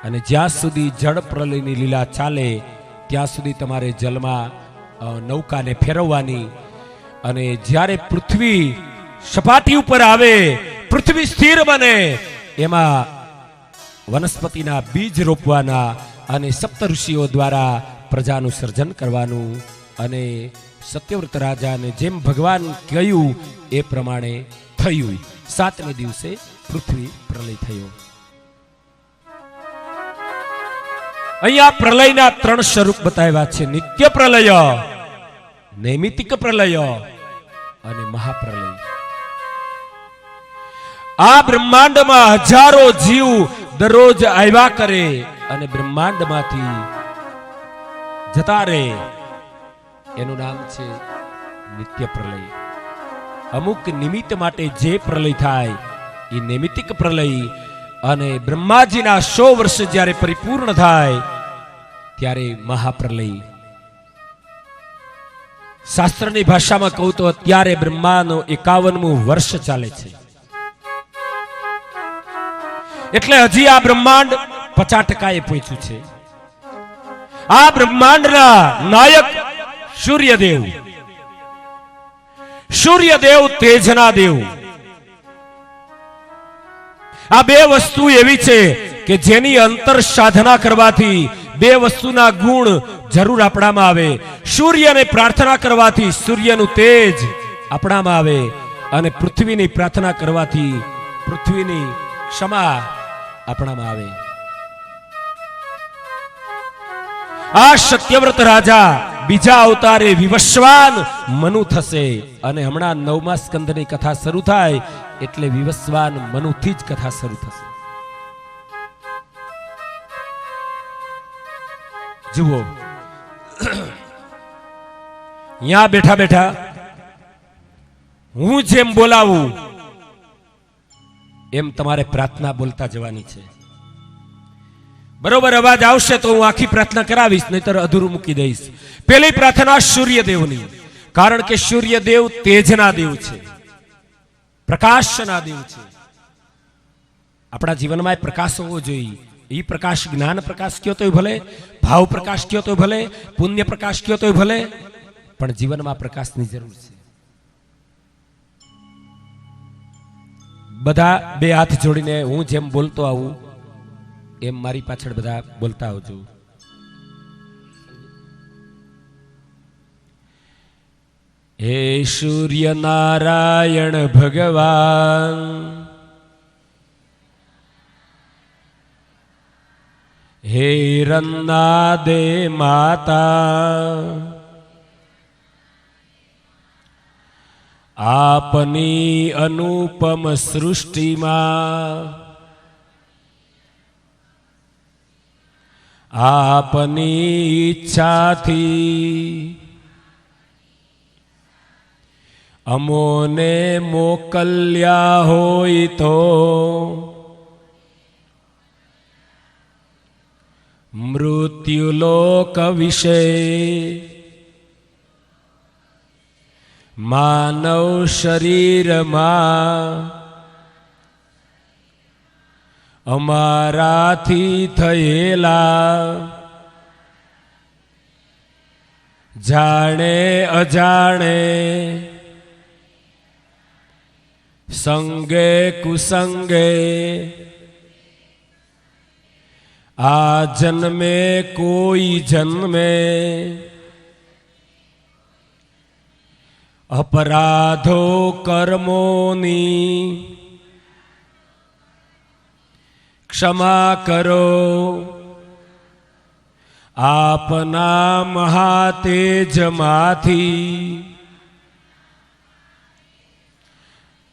અને જ્યાં સુધી જળ પ્રલયની લીલા ચાલે ત્યાં સુધી તમારે જલમાં નૌકાને ફેરવવાની. અને જ્યારે પૃથ્વી સપાટી ઉપર આવે, પૃથ્વી સ્થિર બને, એમાં વનસ્પતિના બીજ રોપવાના અને સપ્ત ઋષિઓ દ્વારા પ્રજાનું સર્જન કરવાનું. અને સત્યવ્રત રાજાને જેમ ભગવાન કહ્યું એ પ્રમાણે થયું. 7મે દિવસે પૃથ્વી પ્રલય થયો. અહીંયા પ્રલયના 3 સ્વરૂપ બતાવ્યા છે: નિત્ય પ્રલય, નૈમિતિક પ્રલય અને મહાપ્રલય. આ બ્રહ્માંડમાં હજારો જીવ દરરોજ આવ્યા કરે અને બ્રહ્માંડમાંથી જતા રહે, એનું નામ છે નિત્ય પ્રલય. અમુક નિમિત્ત માટે જે પ્રલય થાય એ નૈમિતિક પ્રલય. અને બ્રહ્માજીના 100 વર્ષ જ્યારે પરિપૂર્ણ થાય ત્યારે મહાપ્રલય. શાસ્ત્રની ભાષામાં કહું તો અત્યારે બ્રહ્માનું 51મું વર્ષ ચાલે છે. એટલે હજી આ બ્રહ્માંડ 50% પહોંચ્યું છે. આ બ્રહ્માંડના નાયક સૂર્યદેવ, સૂર્યદેવ તેજના દેવ. આ બે વસ્તુ એવી છે કે જેની અંતર સાધના કરવાથી બે વસ્તુના ગુણ જરૂર આપણામાં આવે. સૂર્યને પ્રાર્થના કરવાથી સૂર્યનું તેજ આપણામાં આવે અને પૃથ્વીની પ્રાર્થના કરવાથી પૃથ્વીની ક્ષમા આપણામાં આવે. આ સત્યવ્રત રાજા બીજા અવતારે વિવસ્વાન મનુ થશે. અને હમણાં 9મા સ્કંદની કથા શરૂ થાય એટલે વિવસ્વાન મનુથી જ કથા શરૂ થશે. જુઓ, અહીંયા બેઠા બેઠા હું જેમ બોલાવું એમ તમારે પ્રાર્થના બોલતા જવાની છે. બરોબર અવાજ આવશે તો હું આખી પ્રાર્થના કરાવીશ, નહીતર અધૂરું મૂકી દઈશ. પહેલી પ્રાર્થના સૂર્યદેવની, કારણ કે સૂર્યદેવ તેજના દેવ છે, પ્રકાશના દેવ છે. આપણા જીવનમાં એ પ્રકાશ હોવો જોઈએ. એ પ્રકાશ જ્ઞાન પ્રકાશ કયો તોય ભલે, ભાવ પ્રકાશ કયો તોય ભલે, પુણ્ય પ્રકાશ કયો તોય ભલે, પણ જીવનમાં પ્રકાશની જરૂર છે. બધા બે હાથ જોડીને હું જેમ બોલતો આવું એમ મારી પાછળ બધા બોલતા આવજો. હે સૂર્ય નારાયણ ભગવાન, હે રન્નાદે માતા, આપની અનુપમ સૃષ્ટિમાં આપની ઈચ્છાથી અમોને મોકલ્યા હોય તો મૃત્યુલોક વિશે માનવ શરીરમાં અમારાથી થયેલા જાણે અજાણે સંગે કુસંગે આ જન્મે કોઈ જન્મે અપરાધો કર્મોની ક્ષમા કરો. આપના મહાતેજમાંથી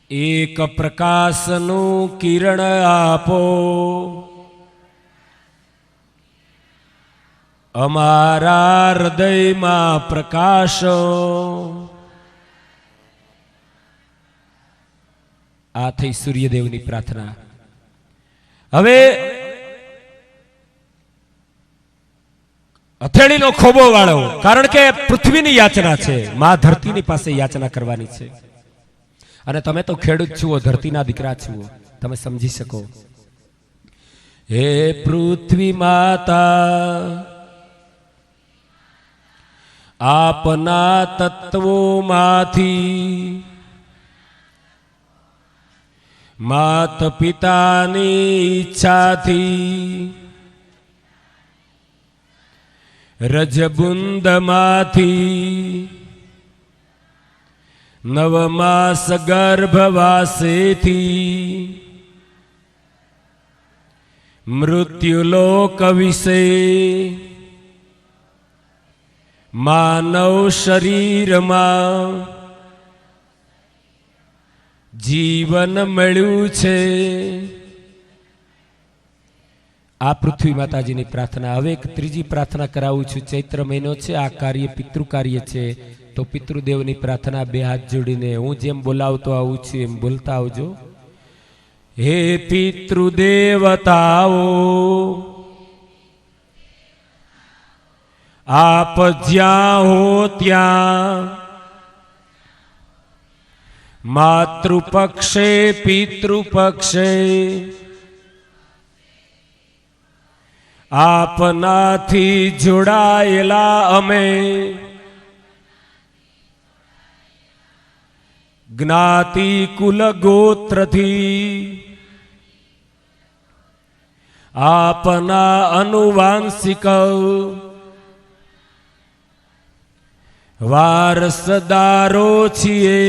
એક પ્રકાશનું કિરણ આપો. અમારા હૃદયમાં પ્રકાશો. આ થઈ સૂર્યદેવની પ્રાર્થના. હવે હથેળીનો ખોબો વાળો, કારણ કે પૃથ્વીની યાચના છે, માં ધરતીની પાસે યાચના કરવાની છે. અને તમે તો ખેડૂત છો, ધરતીના દીકરા છો, તમે સમજી શકો. હે પૃથ્વી માતા આપના તત્વોમાંથી માત પિતાની ઈચ્છાથી રજબુંદમાંથી નવમાસ ગર્ભવાસેથી મૃત્યુલોક વિશે માનવ શરીરમાં જીવન મળ્યું છે. આ પૃથ્વી માતાજીની પ્રાર્થના. હવે એક ત્રીજી પ્રાર્થના કરાવું છું. ચૈત્ર મહિનો છે, આ કાર્ય પિતૃ કાર્ય છે, તો પિતૃદેવની પ્રાર્થના બે હાથ જોડીને હું જેમ બોલાવતો આવું છું એમ બોલતા આવજો. હે પિતૃદેવતાઓ, આપ જ્યાં હો ત્યાં માતૃપક્ષે પિતૃપક્ષે આપનાથી જોડાયેલા અમે જ્ઞાતિ કુલ ગોત્રથી આપના અનુવાંશિક વારસદારો છીએ.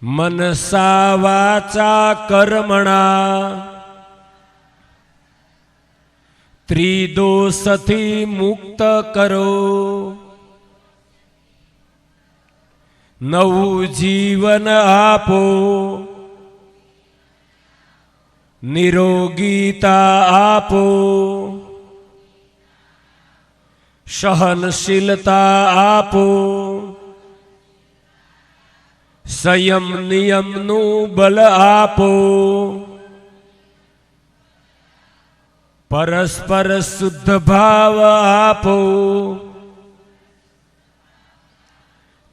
મનસા વાચા કર્મણા ત્રિદોષથી મુક્ત કરો. નવું જીવન આપો, નિરોગીતા આપો, સહનશીલતા આપો, સંયમ નિયમનું બળ આપો, પરસ્પર શુદ્ધ ભાવ આપો,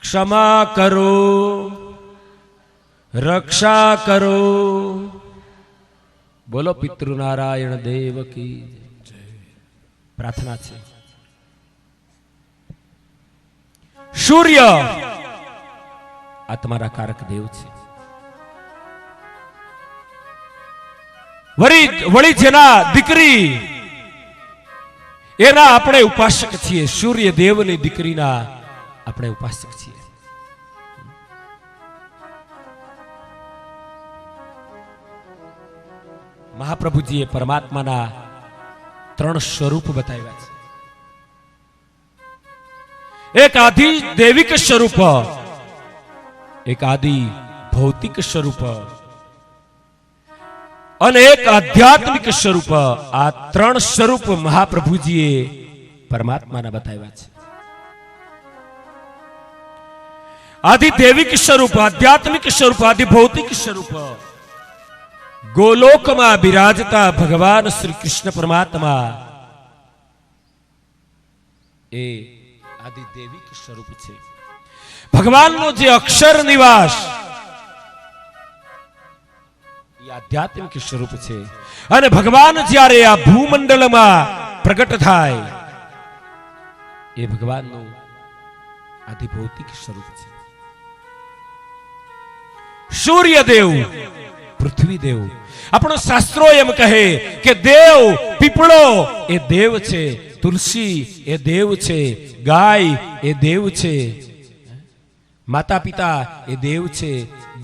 ક્ષમા કરો, રક્ષા કરો. બોલો પિતૃનારાયણ દેવ કી જય. પ્રાર્થના છે. સૂર્ય આ તમારા કારક દેવ છે. વળી જેના દીકરી એના આપણે ઉપાસક છીએ. સૂર્ય દેવની દીકરીના આપણે ઉપાસક છીએ. મહાપ્રભુજીએ પરમાત્માના ત્રણ સ્વરૂપ બતાવ્યા છે. એક આદિ દૈવિક સ્વરૂપ, એક આદિ ભૌતિક સ્વરૂપ અને એક આધ્યાત્મિક સ્વરૂપ. આ ત્રણ સ્વરૂપ મહાપ્રભુજીએ પરમાત્માના બતાવ્યા છે. આદિ દૈવિક સ્વરૂપ, આધ્યાત્મિક સ્વરૂપ, આદિ ભૌતિક સ્વરૂપ. ગોલોકમાં બિરાજતા ભગવાન શ્રી કૃષ્ણ પરમાત્મા એ આદિ દૈવિક સ્વરૂપ છે. ભગવાનનો જે અક્ષર નિવાસ એ આધ્યાત્મિક સ્વરૂપ છે. અને ભગવાન જ્યારે આ ભૂમંડળમાં પ્રગટ થાય એ ભગવાનનું આદિ ભૌતિક સ્વરૂપ છે. સૂર્યદેવ, પૃથ્વીદેવ. આપણો શાસ્ત્રો એમ કહે કે દેવ, પીપળો એ દેવ છે, તુલસી એ દેવ છે, ગાય એ દેવ છે, માતા પિતા એ દેવ છે,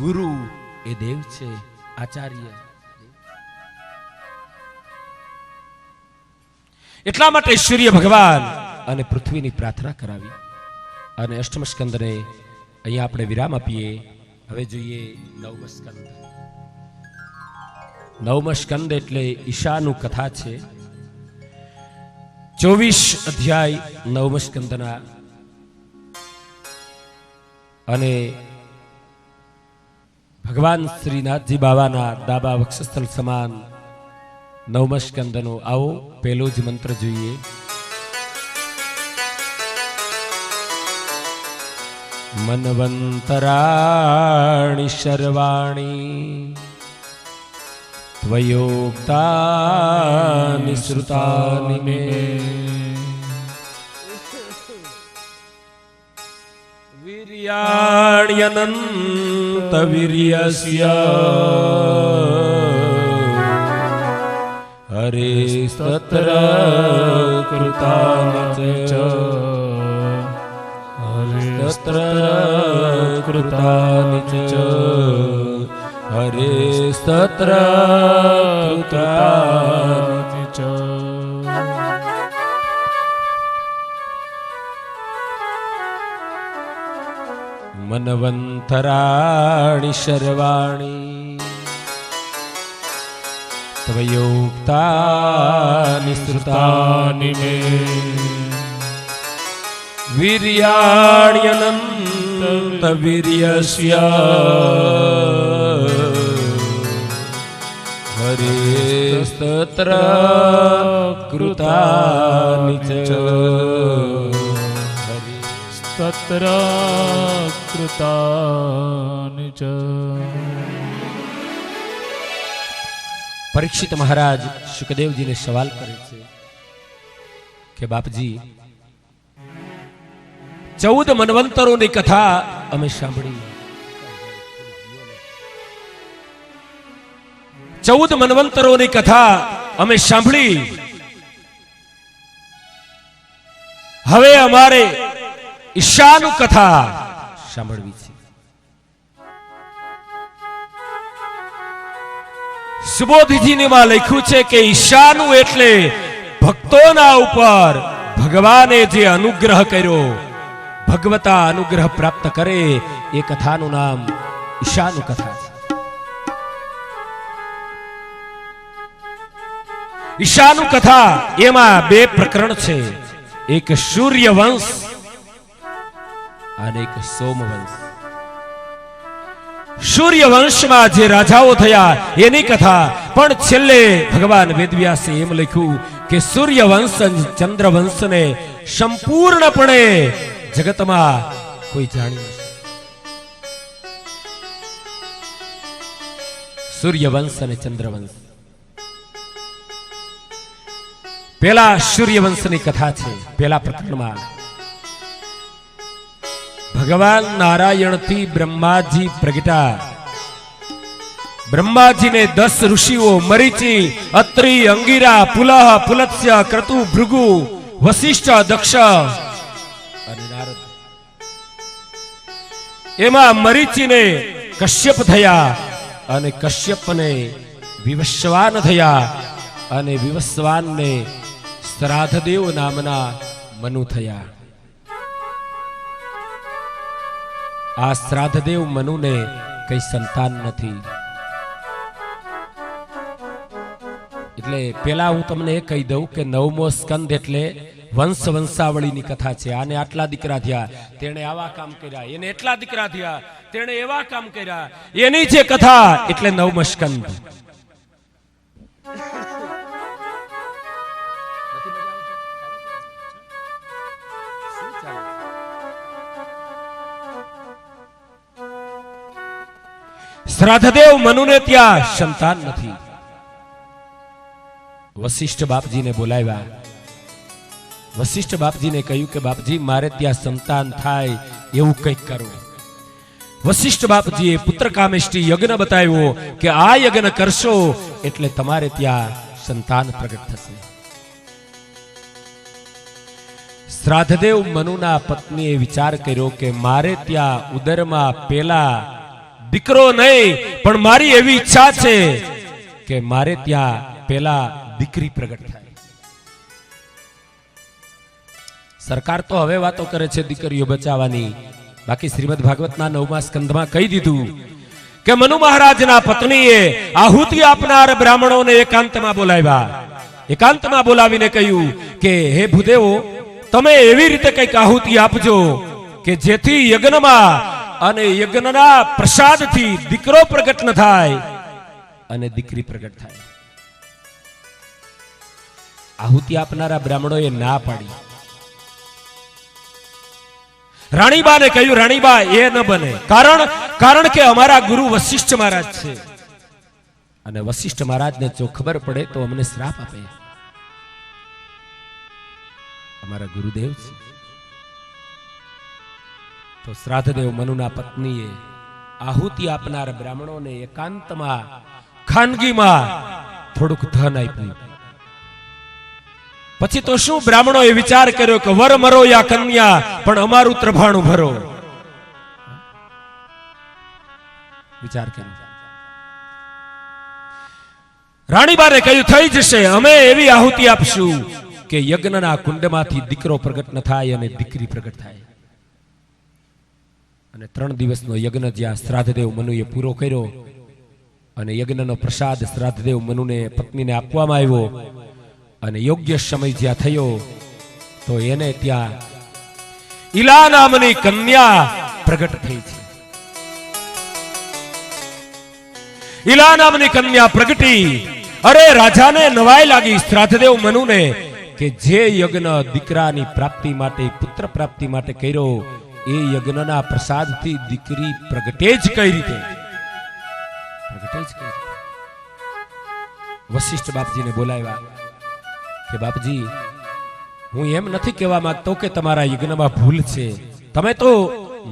ગુરુ એ દેવ છે, આચાર્ય. એટલા માટે સૂર્ય ભગવાન અને પૃથ્વીની પ્રાર્થના કરાવી અને અષ્ટમ સ્કંદને અહીંયા આપણે વિરામ આપીએ. હવે જોઈએ નવમ સ્કંદ. નવમ સ્કંદ એટલે ઈશાનું કથા છે. 24 અધ્યાય નવમ સ્કંદના. અને ભગવાન શ્રીનાથજી બાબાના દાબા વક્ષસ્થળ સમાન નવમ સ્કંદનો આવો પહેલો જ મંત્ર જોઈએ. મનવંતરાણી શર્વાણી त्वयोक्तानि श्रुतानि मे वीर्याण्यनन्त वीर्यस्य हरेस्तत्र कृतानि च हरेस्तत्र कृतानि च हरेस्तत्र कृतानि च मनवन्तराणि सर्वाणि त्वयोक्तानि श्रुतानि मे वीर्याण्यनन्त वीर्यस्य हरेस्तत्र कृतानि च हरेस्तत्र कृतानि च। परीक्षित महाराज सुखदेव जी ने सवाल करे कि बापजी 14 मनवंतरों की कथा अमे सांभળી 14 मनवंतरों की कथा अमे सांभળી हवे अमारे ईशानु कथा सांभळवी छे। सुबोधजी ने में लख्यू है कि ईशानु एटले भक्तों ऊपर भगवाने जे अनुग्रह कर्यो भगवता अनुग्रह प्राप्त करे ए कथानु नाम ईशानु कथा है। ईशानु कथा एमा 2 प्रकरण छे, एक सूर्यवंश અને એક સોમવંશ। सूर्यवंश में जे राजाओं थया एनी कथा पण छेल्ले भगवान वेदव्यासे एम लख्यू कि सूर्यवंश चंद्रवंश ने संपूर्णपणे जगत में कोई जाणी नहीं। सूर्यवंश ने चंद्रवंश पहला सूर्यवंश की कथा छे। पहला प्रकरण में भगवान नारायण थी ब्रह्माजी प्रगटा। ब्रह्माजी ने 10 ऋषिओ मरीचि अत्रि अंगिरा पुलह पुलत्स्य क्रतु भृगु वशिष्ठ दक्ष અને નારદ एमा मरीचि ने कश्यप थया અને कश्यप ने विवस्वान थया અને विवस्वान ने श्राद्धदेव नामना मनु थया। आ श्राद्धदेव मनु ने कई संतान नहीं। એટલે પેલા હું તમને એ કહી દઉં કે 9મો સ્કંદ એટલે વંશ વંશાવળી ની કથા છે। આને આટલા દીકરા થયા, તેણે આવા કામ કર્યા, એને એટલા દીકરા થયા, તેણે એવા કામ કર્યા, એની જે કથા એટલે 9મો સ્કંદ। श्राद्धदेव मनु ने त्या संतान नहीं। वशिष्ठ बापजी ने बोलाव्या। वशिष्ठ बापजी ने कह्यु कि बापजी मारे त्या संतान थाय एवं कंईक करो। वशिष्ठ बापजीए पुत्र कामेष्टि यज्ञ बताव्यो कि आ यज्ञ करशो एटले तमारे त्या संतान प्रगट थशे। श्राद्धदेव मनुना पत्नीए विचार कर्यो कि मारे त्या उदरमा पेला दीकरो नहीं पण मारी एवी इच्छा छे कि मारे त्या पेला दीकरी प्रगट थाय। सरकार तो हवे वातो करे छे दीकरीओ बचावानी, बाकी श्रीमद भागवतना 9मा स्कंदमां कही दीधुं कि मनु महाराजना पत्नीए आहुति आपनार ब्राह्मणोने एकांतमां बोलाव्या। एकांतमां बोलावीने कह्युं कि हे भूदेवो तमे एवी रीते कंईक आहुति आपजो कि जेथी यज्ञमां અને યજ્ઞના પ્રસાદથી દીકરો પ્રગટ ન થાય અને દીકરી પ્રગટ થાય। આહુતિ આપનારા બ્રાહ્મણોએ ના પાડી। રાણીબાને કહ્યું રાણીબા એ ન બને, કારણ કે અમારા ગુરુ વશિષ્ઠ મહારાજ છે અને વશિષ્ઠ મહારાજને જો ખબર પડે તો અમને શ્રાપ આપે. અમારા ગુરુદેવ છે. તો શ્રાદ્ધદેવ મનુના પત્નીએ આહુતિ આપનાર બ્રાહ્મણોને એકાંતમાં ખાનગીમાં થોડુંક ધન આપ્યું. પછી તો શું બ્રાહ્મણોએ વિચાર કર્યો કે વર મરો યા કન્યા, પણ અમારું ત્રભાણું ભરો. વિચાર કર્યો. રાણીબાને કહ્યું થઈ જશે, અમે એવી આહુતિ આપશું કે યજ્ઞના કુંડમાંથી દીકરો પ્રગટ ન થાય અને દીકરી પ્રગટ થાય. અને 3 દિવસનો યજ્ઞ જ્યાં શ્રાદ્ધદેવ મનુએ પૂરો કર્યો અને યજ્ઞનો પ્રસાદ શ્રાદ્ધદેવ મનુને પત્નીને આપવામાં આવ્યો અને યોગ્ય સમય જ્યાં થયો તો એને ત્યાં ઈલા નામની કન્યા પ્રગટ થઈ છે. ઈલા નામની કન્યા પ્રગટી. અરે રાજાને નવાઈ લાગી શ્રાદ્ધદેવ મનુને કે જે યજ્ઞ દીકરાની પ્રાપ્તિ માટે પુત્ર પ્રાપ્તિ માટે કર્યો એ યજ્ઞના પ્રસાદથી દીકરી પ્રગટે જ કઈ રીતે? પ્રગટે જ કઈ રીતે? વશિષ્ઠ બાપજીને બોલાવ્યા કે બાપજી, હું એમ નથી કહેવા માંગતો કે તમારા યજ્ઞમાં ભૂલ છે, તમે તો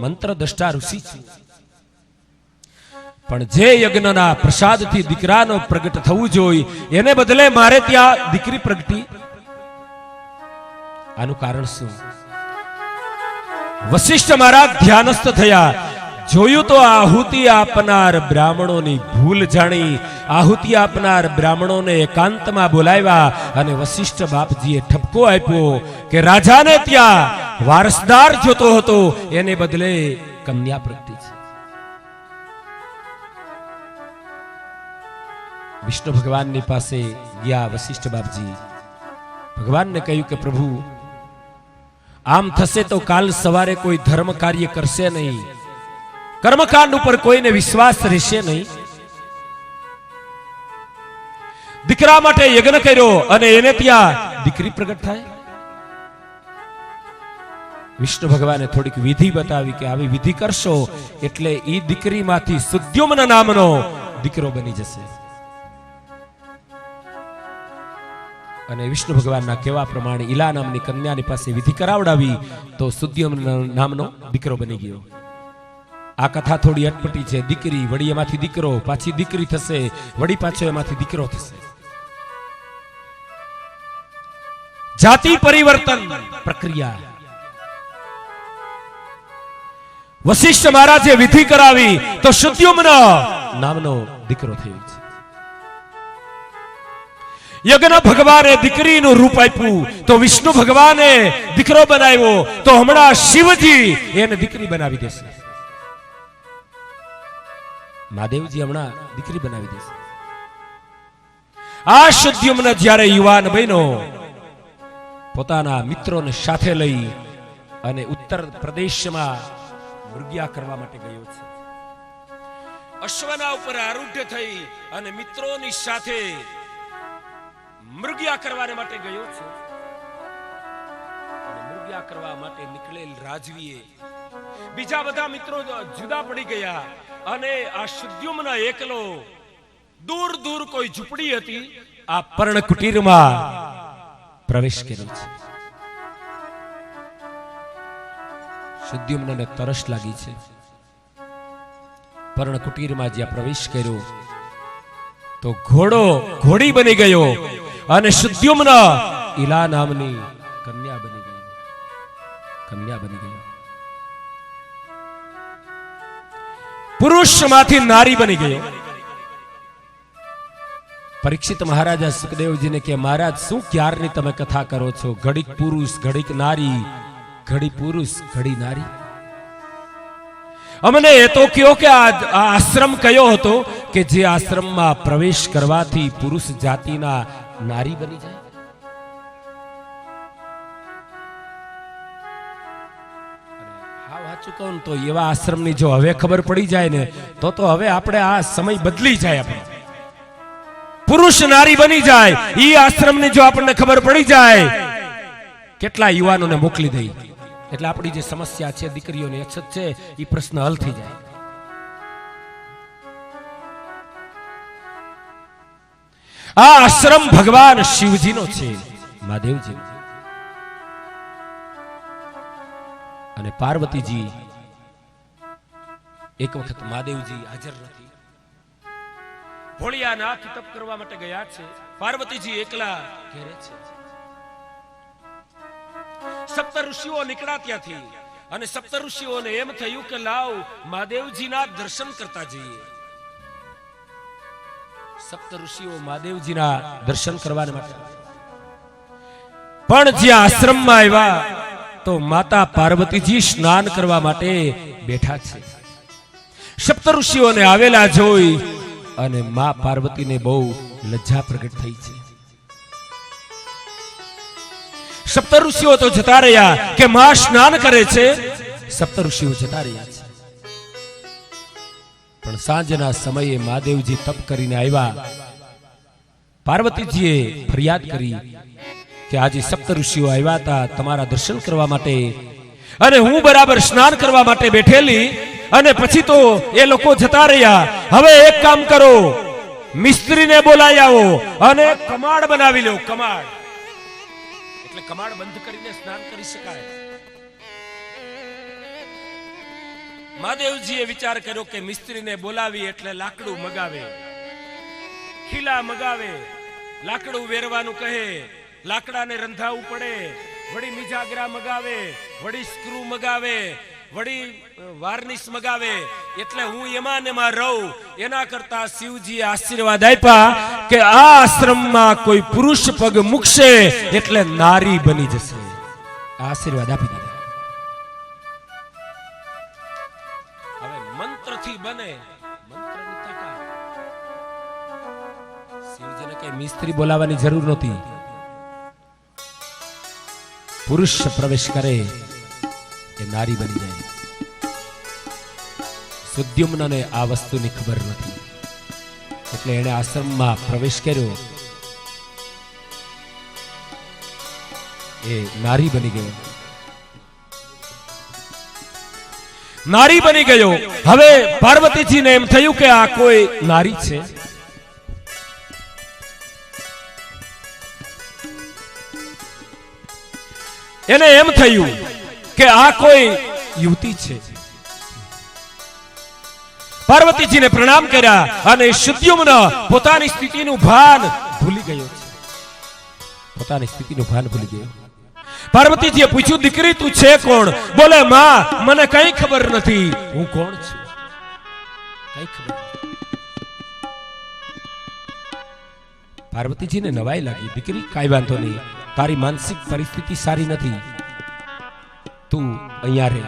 મંત્ર દ્રષ્ટા ઋષિ છો, પણ જે યજ્ઞના પ્રસાદથી દીકરાનો પ્રગટ થવું જોઈએ એને બદલે મારે ત્યાં દીકરી પ્રગટી. આનું કારણ શું? વશિષ્ઠ મહારાજ ધ્યાનસ્થ થયા. જોયું તો આહુતિ આપનાર બ્રાહ્મણોની ભૂલ જાણી આહુતિ આપનાર બ્રાહ્મણોને એકાંતમાં બોલાવ્યા અને વશિષ્ઠ બાપજીએ ઠપકો આપ્યો કે રાજાને ત્યાં વારસદાર જોતો હતો, એને બદલે કન્યા પ્રગટી છે. વિષ્ણુ ભગવાનની પાસે ગયા વશિષ્ઠ બાપજી. ભગવાનને કહ્યું કે પ્રભુ, આમ થશે તો કાલ સવારે કોઈ ધર્મ કાર્ય કરશે નહીં, કર્મકાંડ ઉપર કોઈને વિશ્વાસ રહેશે નહીં. દીકરા માટે યજ્ઞ કર્યો અને એને ત્યાં દીકરી પ્રગટ થાય. વિષ્ણુ ભગવાને થોડીક વિધિ બતાવી કે આવી વિધિ કરશો એટલે એ દીકરીમાંથી સુદ્યુમ્ન નામનો દીકરો બની જશે. અને વિષ્ણુ ભગવાનના કહેવા પ્રમાણે ઈલા નામની કન્યાની પાસે વિધિ કરાવડાવી તો સુદ્યુમ્ન નામનો દીકરો બની ગયો. આ કથા થોડી અટપટી છે. દીકરી વળી એમાંથી દીકરો, પાછી દીકરી થશે, વળી પાછો એમાંથી દીકરો થશે. જાતિ પરિવર્તન પ્રક્રિયા. વશિષ્ઠ મહારાજે વિધિ કરાવી તો સુદ્યુમ્ન નામનો દીકરો થયો છે. યજ્ઞ ભગવાને દીકરીનું રૂપ આપ્યું તો વિષ્ણુ ભગવાને દીકરો બનાવ્યો તો હમણાં શિવજી એને દીકરી બનાવી દેશે. મહાદેવજી હમણાં દીકરી બનાવી દેશે. આ સુદ્યુમ્ન જ્યારે યુવાન બન્યો પોતાના મિત્રોને સાથે લઈ અને ઉત્તર પ્રદેશમાં મૃગ્યા કરવા માટે ગયો છે. અશ્વના ઉપર આરૂઢ થઈ અને મિત્રોની સાથે મૃગ્યા કરવા માટે ગયો છે. અને મૃગ્યા કરવા માટે નીકળેલ રાજવીએ બીજા બધા મિત્રો જુદા પડી ગયા અને આ સુદ્યુમ્ન એકલો દૂર દૂર કોઈ ઝૂંપડી હતી આ પર્ણ કુટીરમાં પ્રવેશ કર્યો છે. સુદ્યુમ્નને તરસ લાગી છે. પર્ણ કુટીરમાં જ્યાં પ્રવેશ કર્યો તો ઘોડી બની ગયો અને સુદ્યુમ્ન ઈલા નામની કન્યા બની ગયો. પુરુષમાંથી નારી બની ગયો. પરીક્ષિત મહારાજા સુખદેવજીને કે મહારાજ શું ક્યારની તમે કથા કરો છો? ઘડીક પુરુષ ઘડીક નારી, ઘડી પુરુષ ઘડી નારી. અમને એ તો કયો કે આ આશ્રમ કયો હતો કે જે આશ્રમમાં પ્રવેશ કરવાથી પુરુષ જાતિના નારી બની જાય? હા વાંચું કહું તો એવા આશ્રમની જો હવે ખબર પડી જાય ને તો હવે આપણે આ સમય બદલી જાય. આપણે પુરુષ નારી બની જાય એ આશ્રમની જો આપણને ખબર પડી જાય કેટલા યુવાનોને મોકલી દઈ એટલે આપણી જે સમસ્યા છે દીકરીઓની અછત છે એ પ્રશ્ન હલ થઈ જાય. આ આશ્રમ ભગવાન શિવજીનો છે, મહાદેવજી અને પાર્વતીજી. એક વખત મહાદેવજી હાજર નથી, ભોળિયાનાથ તપ કરવા માટે ગયા છે, પાર્વતીજી એકલા ઘેરે છે. સપ્ત ઋષિઓ નીકળ્યા ત્યાંથી અને સપ્ત ઋષિઓને એમ થયું કે લાવ મહાદેવજીના દર્શન કરતા જઈએ. સપ્ત ઋષિઓ મહાદેવજીના દર્શન કરવા માટે પણ જ્યાં આશ્રમમાં આવ્યા તો માતા પાર્વતીજી સ્નાન કરવા માટે બેઠા છે. સપ્ત ઋષિઓને આવેલા જોઈ અને માં પાર્વતીને બહુ લજ્જા પ્રગટ થઈ છે. સપ્ત ઋષિઓ તો જતા રહ્યા કે માં સ્નાન કરે છે, સપ્ત ઋષિઓ જતા રહ્યા છે. પણ સાંજના સમયે મહાદેવજી તપ કરીને આવ્યા. પાર્વતીજીએ ફરિયાદ કરી કે આજે સપ્ત ઋષિઓ આવ્યા હતા તમારા દર્શન કરવા માટે અને હું બરાબર સ્નાન કરવા માટે બેઠેલી અને પછી તો એ લોકો જતા રહ્યા. હવે એક કામ કરો, મિસ્ત્રીને બોલાવી આવો અને કમાડ બનાવી લો. કમાડ એટલે કમાડ બંધ કરીને સ્નાન કરી શકાય. મહાદેવજીએ વિચાર કર્યો કે મિસ્ત્રીને બોલાવી એટલે લાકડું મગાવે, ખીલા મગાવે, લાકડું વેરવાનું કહે, લાકડાને રંધાવવું પડે, વળી મિજાગરા મગાવે, વળી સ્ક્રૂ મગાવે, વળી વાર્નિશ મગાવે, એટલે હું એમાં ને એમાં રહું. એના કરતા શિવજીએ આશીર્વાદ આપ્યા કે આ આશ્રમમાં કોઈ પુરુષ પગ મૂકશે એટલે નારી બની જશે. આશીર્વાદ આપી દીધા. હવે મંત્રથી બને, મંત્રની તાકાત. શિવજીને કઈ મિસ્ત્રી બોલાવવાની જરૂર નહોતી. પુરુષ પ્રવેશ કરે એ નારી બની જાય. સુદ્યુમ્નને આ વસ્તુની ખબર નથી એટલે એણે આશ્રમમાં પ્રવેશ કર્યો. એ નારી બની ગયો, નારી બની ગયો. હવે પાર્વતીજીને એમ થયું કે આ કોઈ નારી છે. એને એમ થયું કે આ કોઈ યુવતી છે. પાર્વતીજીને પ્રણામ કર્યા અને સુદ્યુમ્ન પોતાની સ્થિતિનું ભાન ભૂલી ગયો છે. પોતાની સ્થિતિનું ભાન ભૂલી ગયો. પાર્વતીજીએ પૂછ્યું, દીકરી તું છે કોણ? બોલે, માં મને કઈ ખબર નથી, હું કોણ છું કઈ ખબર નથી. પાર્વતીજીને નવાઈ લાગી. દીકરી કાઈ વાંધો નહીં, તારી માનસિક પરિસ્થિતિ સારી નથી, તું અહીંયા રહે.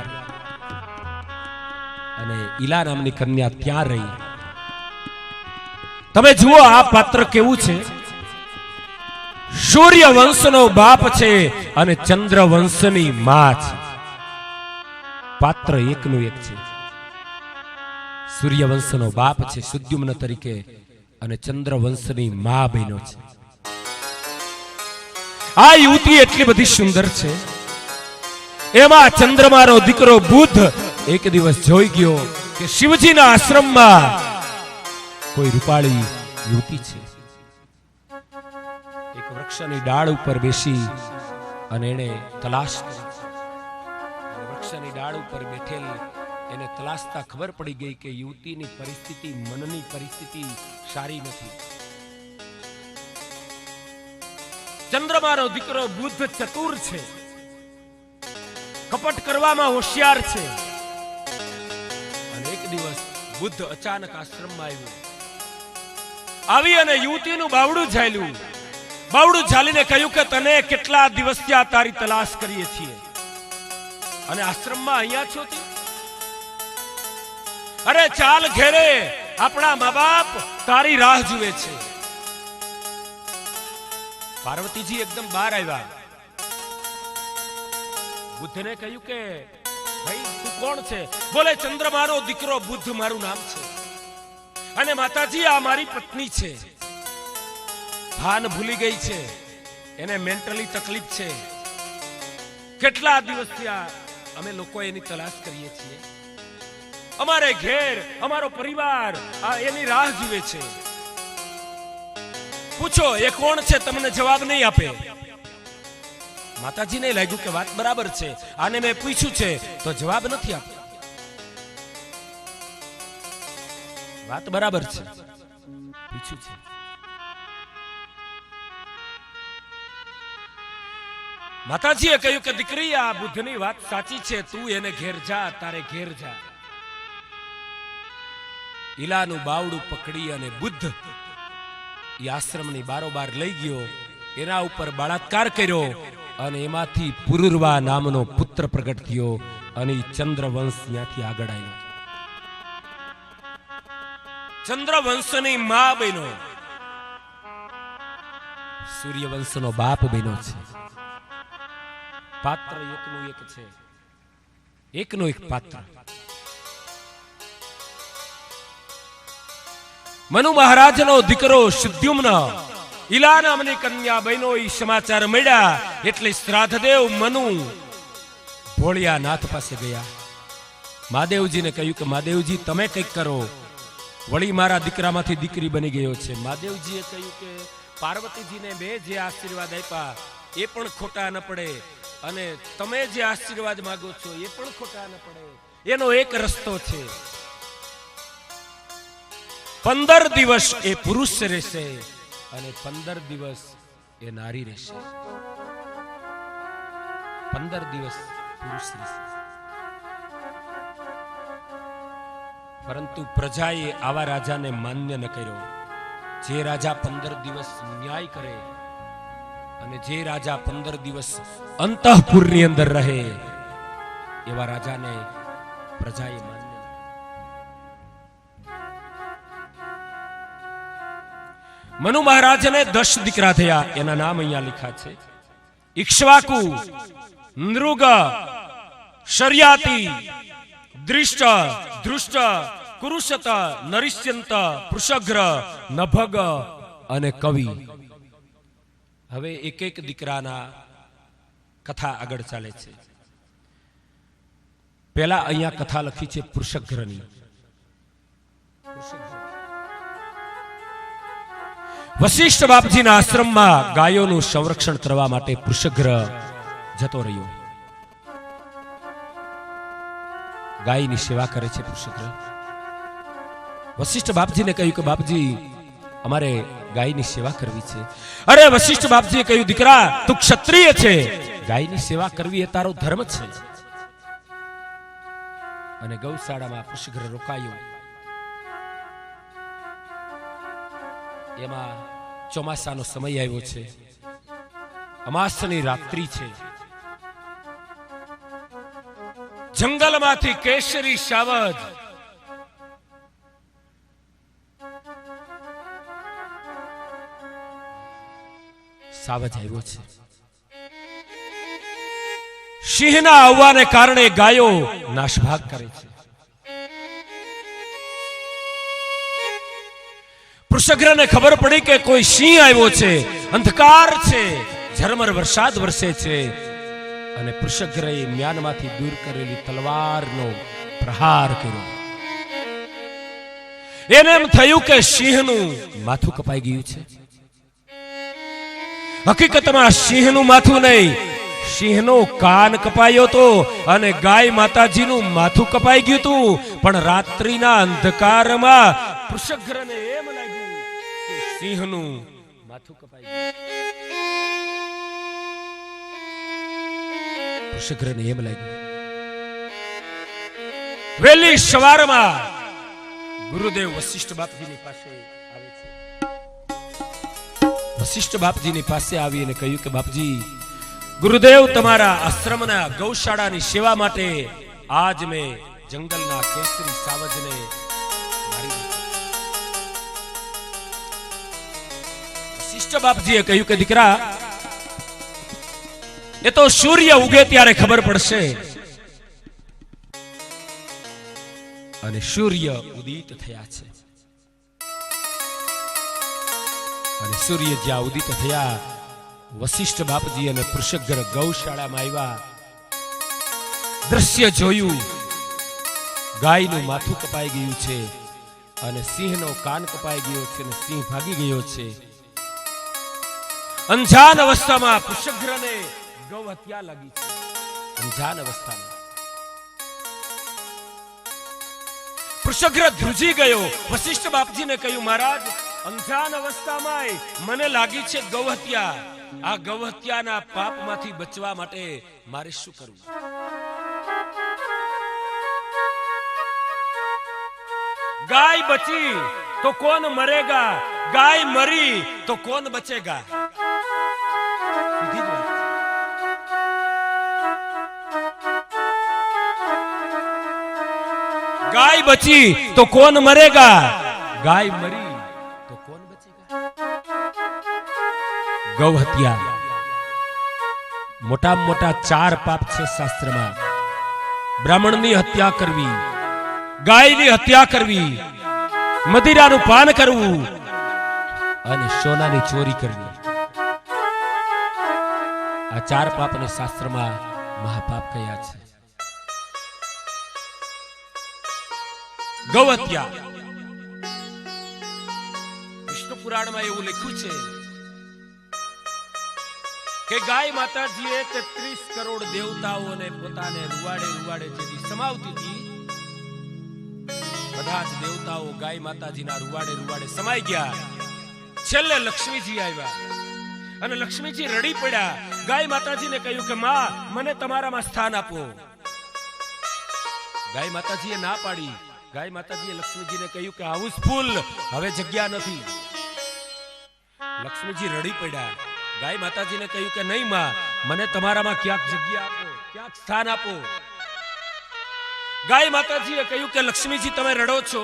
અને ઈલા નામની કન્યા ત્યાં રહી. તમે જુઓ આ પાત્ર કેવું છે. સૂર્ય વંશનો બાપ છે અને ચંદ્ર વંશની માં છે. પાત્ર એકનું એક છે. સૂર્ય વંશનો બાપ છે સુદ્યુમ્ન તરીકે અને ચંદ્ર વંશની માં બહેનો છે. આ યુવતી એટલી બધી સુંદર છે. એમાં ચંદ્રમાનો દીકરો બુદ્ધ એક દિવસ જોઈ ગયો કે શિવજીના આશ્રમમાં કોઈ રૂપાળી યુવતી છે. એક વૃક્ષની ડાળ ઉપર બેસી અને એને તલાશ કરી. વૃક્ષની ડાળ ઉપર બેઠેલી એને તલાશતા ખબર પડી ગઈ કે યુવતીની પરિસ્થિતિ, મનની પરિસ્થિતિ સારી નથી. ચંદ્રમાનો દીકરો બુદ્ધ ચતુર છે, કપટ કરવામાં હોશિયાર છે. અને એક દિવસ બુદ્ધ અચાનક આશ્રમમાં આવ્યો. આવી અને યુવતીનું બાવડું ઝાલ્યું. બાવડું ઝાલીને કહ્યું કે તને કેટલા દિવસથી આ તારી તલાશ કરીએ છીએ અને આશ્રમમાં અહીંયા છો તું? અરે ચાલ ઘેરે, આપણા મા બાપ તારી રાહ જુએ છે. પાર્વતીજી એકદમ બહાર આવ્યા. બુદ્ધને કહ્યું કે ભાઈ તું કોણ છે? બોલે, ચંદ્રમાનો દીકરો બુદ્ધ મારું નામ છે અને માતાજી આ મારી પત્ની છે. ભાન ભૂલી ગઈ છે, એને મેન્ટલી તકલીફ છે. કેટલા દિવસથી અમે લોકો એની તલાશ કરીએ છીએ. અમારે ઘેર અમારો પરિવાર એની રાહ જુએ છે. પૂછો એ કોણ છે, તમને જવાબ નહીં આપે. માતાજીને લાગ્યું કે વાત બરાબર છે, આને મેં પૂછ્યું છે તો જવાબ નથી આપ્યો. વાત બરાબર છે, પૂછ્યું છે. માતાજીએ કહ્યું કે દીકરી, આ બુદ્ધની વાત સાચી છે, તું એને ઘેર જા, તારે ઘેર જા. ઈલાનું બાવડું પકડી અને બુદ્ધ એ આશ્રમની બારોબાર લઈ ગયો, એના ઉપર બળાત્કાર કર્યો અને એમાંથી પુરુરવા નામનો પુત્ર પ્રગટ થયો અને ચંદ્રવંશ ત્યાંથી આગળ આવ્યો. ચંદ્રવંશની મા બન્યો, સૂર્યવંશનો બાપ બન્યો છે. પાત્ર એકનું એક છે, એકનું એક પાત્ર. મનુ મહારાજનો દીકરો શુદ્યુમ્ન ઈલા નામની કન્યા બહેનો ઈ સમાચાર મળ્યા એટલે શ્રાદ્ધદેવ મનુ ભોળિયાનાથ પાસે ગયા. મહાદેવજીને કહ્યું કે મહાદેવજી તમે કંઈક કરો, વળી મારા દીકરામાંથી દીકરી બની ગયો છે. મહાદેવજીએ કહ્યું કે પાર્વતીજીને મેં જે આશીર્વાદ આપ્યા એ પણ ખોટા ન પડે અને તમે જે આશીર્વાદ માંગો છો એ પણ ખોટા ન પડે. એનો એક રસ્તો છે, 15 દિવસ એ પુરુષ રહેશે અને 15 દિવસ એ નારી રહેશે. 15 દિવસ પુરુષ રહેશે. પરંતુ પ્રજાએ આવા રાજાને માન્ય ન કર્યો. જે રાજા 15 દિવસ ન્યાય કરે અને જે રાજા 15 દિવસ અંતઃપુરની અંદર રહે એવા રાજાને પ્રજાએ માન્ય. મનુ મહારાજને 10 દીકરા થયા, એના નામ અહીંયા લખ્યા છે. ઇક્ષ્વાકુ, નૃગ, શર્યાતિ, દૃષ્ટ, ધૃષ્ટ, કુરુશત, નરિષ્યંત, પૃષગ્ર, નભગ અને કવિ. હવે એક એક દીકરાના કથા આગળ ચાલે છે. પહેલા અહીંયા કથા લખી છે પૃષગ્રની. વશિષ્ઠ બાપજીના આશ્રમમાં ગાયોનું સંરક્ષણ કરવા માટે પૃષગ્ર જતો રહ્યો. ગાયની સેવા કરે છે પૃષગ્ર. વશિષ્ઠ બાપજીને કહ્યું કે બાપજી અમારે ગાયની સેવા કરવી છે. અરે વશિષ્ઠ બાપજીએ કહ્યું દીકરા તું ક્ષત્રિય છે, ગાયની સેવા કરવી એ તારો ધર્મ છે. અને ગૌશાળામાં પૃષગ્ર રોકાયો. એમાં ચોમાસાનો સમય આવ્યો છે, અમાસની રાત્રિ છે. જંગલમાંથી કેસરી સાવજ આવ્યો છે. સિંહના આવવાને કારણે ગાયો નાશભાગ કરે છે. પૃષગ્રને ખબર પડી કે કોઈ સિંહ આવ્યો છે, અંધકાર છે, ઝરમર વરસાદ વરસે છે અને પૃષગ્રએ મ્યાનમાંથી દૂર કરેલી તલવારનો પ્રહાર કર્યો. એને એમ થયું કે સિંહનું માથું કપાઈ ગયું છે. હકીકતમાં સિંહનું માથું નહીં, સિંહનો કાન કપાયો તો અને ગાય માતાજીનું માથું કપાઈ ગયું હતું. પણ રાત્રિના અંધકારમાં પૃષગ્રને એમ લાગ્યું કે સિંહનું માથું કપાઈ ગયું. પૃષગ્રને એમ લાગ્યું. વહેલી સવારમાં ગુરુદેવ વશિષ્ઠ બાપજીની પાસે આવે છે. વશિષ્ઠ બાપજીની પાસે આવી અને કહ્યું કે બાપજી ગુરુદેવ તમારા આશ્રમના ગૌશાળાની સેવા માટે આજ મેં જંગલના કેસરી સાવજને મારી દીધો. વશિષ્ઠ બાપજીએ કહ્યું કે દીકરા એ તો સૂર્ય ઉગે ત્યારે ખબર પડશે. અને સૂર્ય ઉદિત થયા છે અને સૂર્ય જ્યાં ઉદિત થયા વશિષ્ઠ બાપજી અને પૃષગ્ર ગૌશાળામાં આવ્યા. દ્રશ્ય જોયું, ગાયનું માથું કપાઈ ગયું છે અને સિંહનો કાન કપાઈ ગયો છે અને સિંહ ભાગી ગયો છે. અંજાન અવસ્થામાં પુષ્યગ્રને ગૌ હત્યા લાગી છે. અંજાન અવસ્થામાં પુષ્યગ્ર ધ્રુજી ગયો. વશિષ્ઠ બાપજીને કહ્યું, મહારાજ, અંજાન અવસ્થામાં મને લાગી છે ગૌ હત્યા. આ ગૌ હત્યાના પાપમાંથી બચવા માટે મારે શું કરવું? ગાય બચી તો કોણ મરેગા, ગાય મરી તો કોણ બચેગા? गाय बची तो कौन मरेगा, गाय मरी तो कौन बचेगा? गौ हत्या मोटा मोटा 4 पाप छे शास्त्र में. ब्राह्मणनी हत्या करवी, गायनी हत्या करवी, मदिराનું પાન કરવું અને સોનાની ચોરી કરવી. આ 4 પાપને શાસ્ત્રમાં મહાપાપ કહ્યા છે. ગૌ હત્યા વિષ્ણુ પુરાણમાં એવું લખ્યું છે કે ગાય માતાજીએ 33 કરોડ દેવતાઓને પોતાને રૂવાડે રૂવાડે જેથી સમાવતી હતી, બધા જ દેવતાઓ ગાય માતાજીના રૂવાડે રૂવાડે સમાઈ ગયા. છેલ્લે લક્ષ્મીજી આવ્યા અને લક્ષ્મીજી રડી પડ્યા. ગાય માતાજીને કહ્યું કે માં, મને તમારામાં સ્થાન આપો. ગાય માતાજીએ ના પાડી. ગાય માતાજીએ લક્ષ્મીજીને કહ્યું કે હાઉસફુલ, હવે જગ્યા નથી. લક્ષ્મીજી રડી પડ્યા. ગાય માતાજીને કહ્યું કે નહીં માં, મને તમારામાં ક્યાંક જગ્યા આપો, ક્યાંક સ્થાન આપો. ગાય માતાજીએ કહ્યું કે લક્ષ્મીજી, તમે રડો છો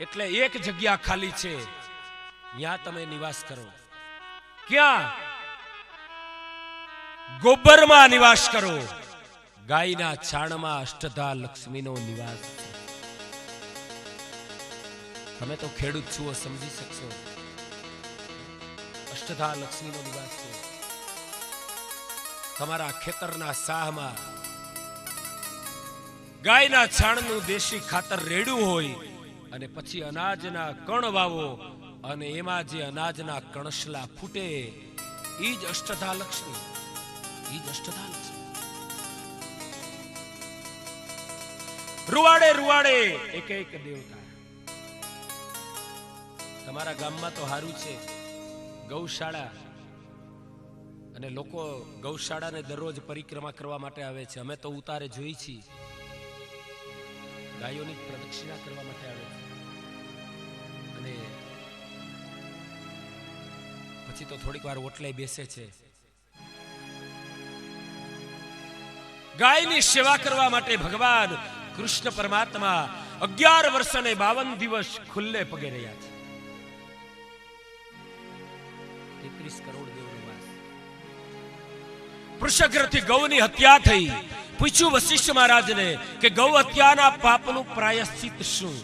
એટલે એક જગ્યા ખાલી છે, ત્યાં તમે નિવાસ કરો. ક્યાં? ગોબરમાં નિવાસ કરો. ગાયના છાણમાં અષ્ટધા લક્ષ્મીનો નિવાસ છે. તમે તો ખેડૂત છો, સમજી શકશો. અષ્ટધા લક્ષ્મીનો નિવાસ છે. તમારા ખેતરના સાહમાં ગાયના છાણનું દેશી ખાતર રેડ્યું હોય અને પછી અનાજના કણ વાવો અને એમાં જે અનાજના કણસલા ફૂટે, ઈ જ અષ્ટધા લક્ષ્મી. ઈ જ અષ્ટધા લક્ષ્મી. રૂવાડે રૂવાડે એક એક દેવતા. તમારા ગામમાં તો હારું છે, ગૌશાળા, અને લોકો ગૌશાળાને દરરોજ પરિક્રમા કરવા માટે આવે છે. અમે તો ઉતારે જોઈ છીએ, ગાયોની પ્રદક્ષિણા કરવા માટે આવે છે. અને પછી તો થોડીક વાર ઓટલે બેસે છે. ગાયની સેવા કરવા માટે ભગવાન કૃષ્ણ પરમાત્મા 11 વર્ષ અને 52 દિવસ ખુલ્લે પગે રહ્યા છે. 33 કરોડ દેવનો વાસ. પુષ્યગ્રથી ગૌની હત્યા થઈ. પૂછ્યું વશિષ્ઠ મહારાજને કે ગૌ હત્યાના પાપનું પ્રાયશ્ચિત શું?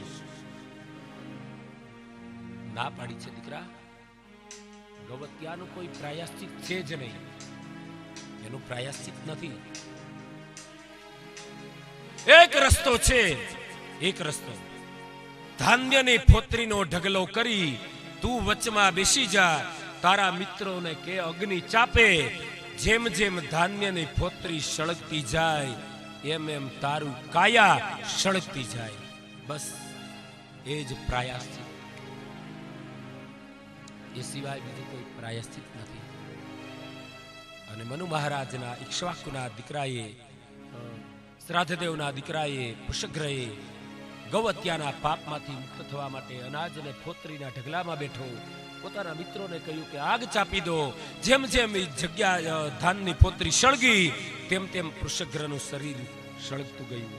ના પાડી છે દીકરા, ગૌ હત્યાનું કોઈ પ્રાયશ્ચિત છે જ નહીં. એનું પ્રાયશ્ચિત નથી. એક રસ્તો છે, એક રસ્તો. ધાન્યની ફોતરીનો ઢગલો કરી તું વચમાં બેસી જા. તારા મિત્રોને કે અગ્નિ ચાપે. જેમ જેમ ધાન્યની ફોતરી સળગતી જાય એમ એમ તારું કાયા સળગતી જાય. બસ એ જ પ્રાયશ્ચિત. એ સિવાય બીજું કોઈ પ્રાયશ્ચિત નથી. અને મનુ મહારાજના ઇક્ષ્વાકુના દીકરાએ, શ્રાદ્ધદેવના દીકરાએ, પુષ્યગ્રહે ગૌ હત્યાના પાપમાંથી મુક્ત થવા માટે અનાજ અને ફોતરીના ઢગલામાં બેઠો. પોતાના મિત્રોને કહ્યું કે આગ ચાપી દો. જેમ જેમ જગ્યા ધાનની ફોતરી સળગી તેમ તેમ પુષ્યગ્રહનું શરીર સળગતું ગયું.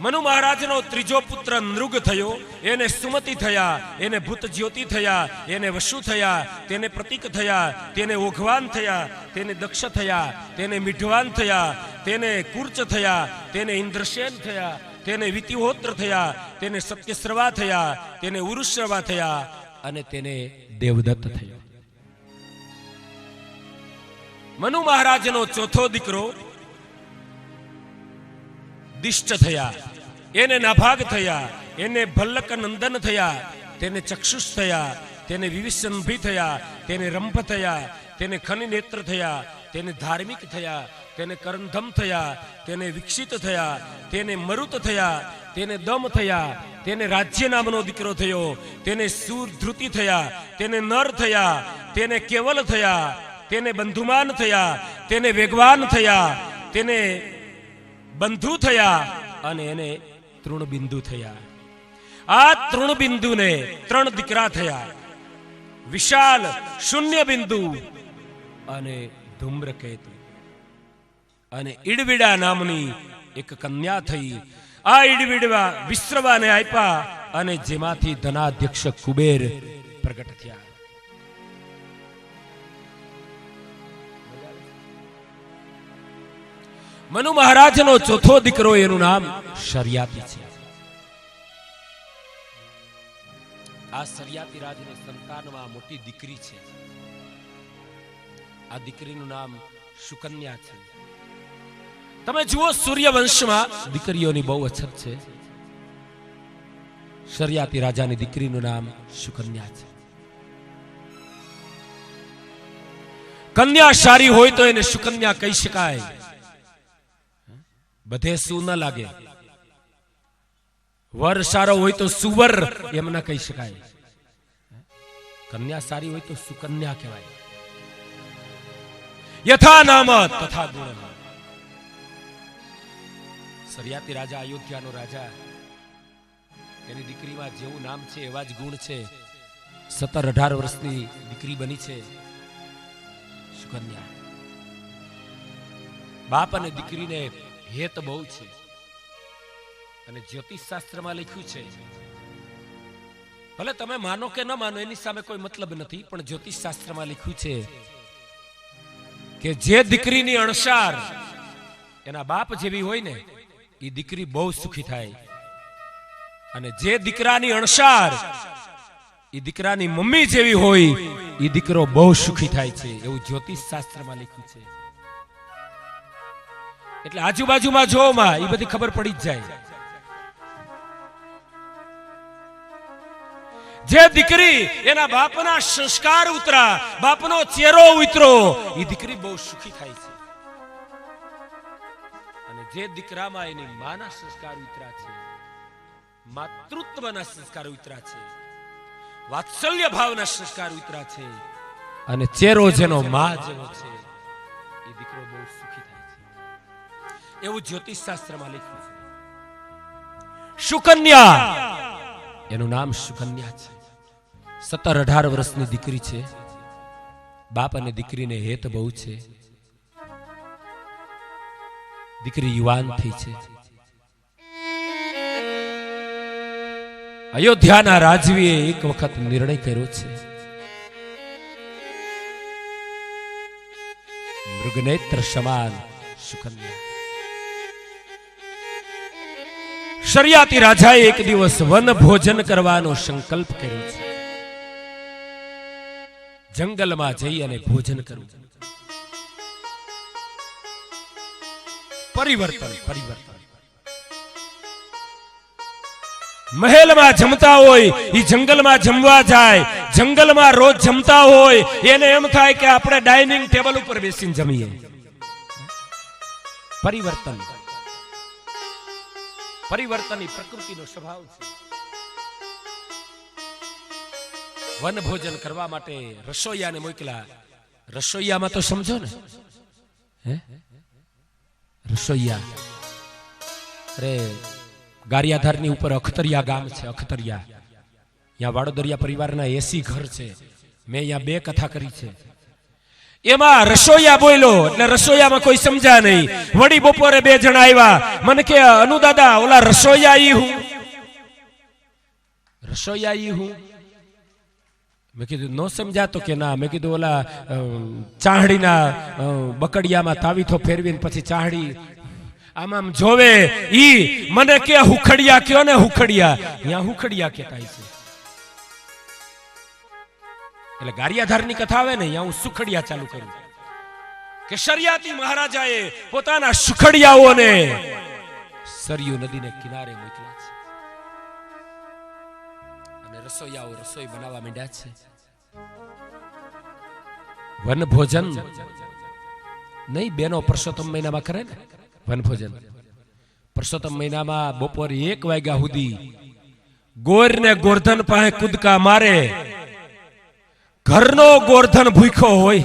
મનુ મહારાજનો ત્રીજો પુત્ર નૃગ થયો. એને સુમતિ થયા, એને ભૂત જ્યોતિ થયા, એને વસુ થયા, તેને પ્રતીક થયા, તેને ઓઘવાન થયા, તેને દક્ષ થયા, તેને મિઢવાન થયા, તેને કુર્ચ થયા, તેને ઇન્દ્રસેન થયા, તેને વિતિહોત્ર થયા, તેને સત્યશ્રવા થયા, તેને ઉરુશ્રવા થયા અને તેને દેવદત્ત થયો. મનુ મહારાજનો ચોથો દીકરો દિષ્ટ થયા, એને નાભાગ થયા, એને ભલ્લક નંદન થયા, તેને ચક્ષુષ થયા, તેને વિવિશંભી થયા, તેને રંભ થયા, તેને ખનિ નેત્ર થયા, તેને ધાર્મિક થયા, તેને કરંધમ થયા, તેને વિકસિત થયા, તેને મરુત થયા, તેને દમ થયા, તેને રાજ્ય નામનો દીકરો થયો, તેને સુર ધૃતિ થયા, તેને નર થયા, તેને કેવલ થયા, તેને બંધુમાન થયા, તેને વેગવાન થયા, તેને બંધુ થયા અને એને તૃણબિંદુ થયા. આ તૃણબિંદુને 3 દીકરા થયા, વિશાલ, શૂન્ય બિંદુ અને ધૂમ્રકેતુ. અને ઈડવિડા નામની એક કન્યા થઈ. આ ઈડવિડવા વિશ્રવાને આપ્યા અને જેમાંથી ધનાધ્યક્ષ કુબેર પ્રગટ થયા. મનુ મહારાજનો ચોથો દીકરો, એનું નામ શર્યાતી છે. આ શર્યાતી રાજની સંતાનમાં મોટી દીકરી છે. આ દીકરીનું નામ સુકન્યા છે. તમે જુઓ, સૂર્યવંશમાં દીકરીઓની બહુ અછત છે. શર્યાતી રાજાની દીકરીનું નામ સુકન્યા છે. કન્યા સારી હોય તો એને સુકન્યા કહી શકાય. બધે શું ન લાગે. વર સારો હોય તો સુવર એમ ના કહી શકાય. કન્યા સારી હોય તો સુકન્યા કહેવાય. યથા નામ તથા ગુણ. શર્યાતી રાજા, અયોધ્યાનો રાજા, એની દીકરીમાં જેવું નામ છે એવા જ ગુણ છે. 17-18 વર્ષની દીકરી બની છે સુકન્યા. બાપ અને દીકરીને હેત બહુ છે. અને જ્યોતિષ શાસ્ત્રમાં લખ્યું છે, ભલે તમે માનો કે ન માનો એની સામે કોઈ મતલબ નથી, પણ જ્યોતિષ શાસ્ત્રમાં લખ્યું છે કે જે દીકરીની અણસાર એના બાપ જેવી હોય ને એ દીકરી બહુ સુખી થાય, અને જે દીકરાની અણસાર એ દીકરાની મમ્મી જેવી હોય એ દીકરો બહુ સુખી થાય છે, એવું જ્યોતિષ શાસ્ત્રમાં લખ્યું છે. એટલે આજુબાજુમાં જોવામાં એ બધી ખબર પડી જ જાય. જે દીકરી એના બાપના સંસ્કાર ઉતરા, બાપનો ચહેરો ઉતરો, એ દીકરી બહુ સુખી થાય છે. અને જે દીકરામાં એની માના સંસ્કાર ઉતરા છે, માતૃત્વના સંસ્કાર ઉતરા છે, વાત્સલ્ય ભાવના સંસ્કાર ઉતરા છે, અને ચહેરો જેનો મા જેવો છે, એ દીકરો બહુ સુખી થાય છે. એવું જ્યોતિષ શાસ્ત્રમાં લખ્યું છે. સુકન્યા, એનું નામ સુકન્યા છે. 17-18 વર્ષની દીકરી છે. બાપ અને દીકરીને હેત બહુ છે. દીકરી યુવાન થઈ છે. અયોધ્યાના રાજવીએ એક વખત નિર્ણય કર્યો છે, મૃગનેત્ર સમાન સુકન્યા. શર્યાતી રાજાએ એક દિવસ વન ભોજન કરવાનો સંકલ્પ કર્યો છે. જંગલમાં જઈ અને ભોજન કરવું. પરિવર્તન. મહેલમાં જમતા હોય એ જંગલમાં જમવા જાય. જંગલમાં રોજ જમતા હોય એને એમ થાય કે આપણે ડાઇનિંગ ટેબલ ઉપર બેસીને જમીએ. પરિવર્તન એ પ્રકૃતિનો સ્વભાવ છે. વન ભોજન કરવા માટે રસોઈયાને મોકલ્યા. રસોઈયામાં તો સમજો ને, રસોઈયા, અરે ગારિયાધારની ઉપર અખતરિયા ગામ છે. અખતરિયા, ત્યાં વાડોદરિયા પરિવારના 80 ઘર છે. મેં અહીંયા 2 કથા કરી છે. એમાં રસોઈયા બોલ્યો એટલે રસોઈયામાં કોઈ સમજ્યા નહીં. વળી બપોરે 2 જણા આવ્યા. મને કે અનુ દાદા, ઓલા રસોઈયા ઈ હું. રસોઈયા ઈ હું. મેં કીધું નો સમજાતો કે ના. મેં કીધું ઓલા ચાહડીના બકડિયામાં તાવીથો ફેરવીને પછી ચાહડી આમ આમ જોવે ઈ. મને કે હુખડિયા કયો ને. હુખડિયા, ત્યાં હુખડિયા કહેતા છે. એટલે ગારિયાધારની કથા આવે ને ત્યાં હું સુખડિયા ચાલુ કરું કે શર્યાતી મહારાજાએ પોતાના સુખડિયાઓને સરયુ નદીને કિનારે મોકલ્યા છે. અને રસોઈયાઓ રસોઈ બનાવવા માંડ્યા છે. વન ભોજન નહીં બેનો પરસોત્તમ મહિનામાં કરે ને વન ભોજન. પરસોત્તમ મહિનામાં બપોર 1 વાગ્યા સુધી ગોર ને ગોરધન પાસે કૂદકા મારે. ઘરનો ગોરધન ભૂખ્યો હોય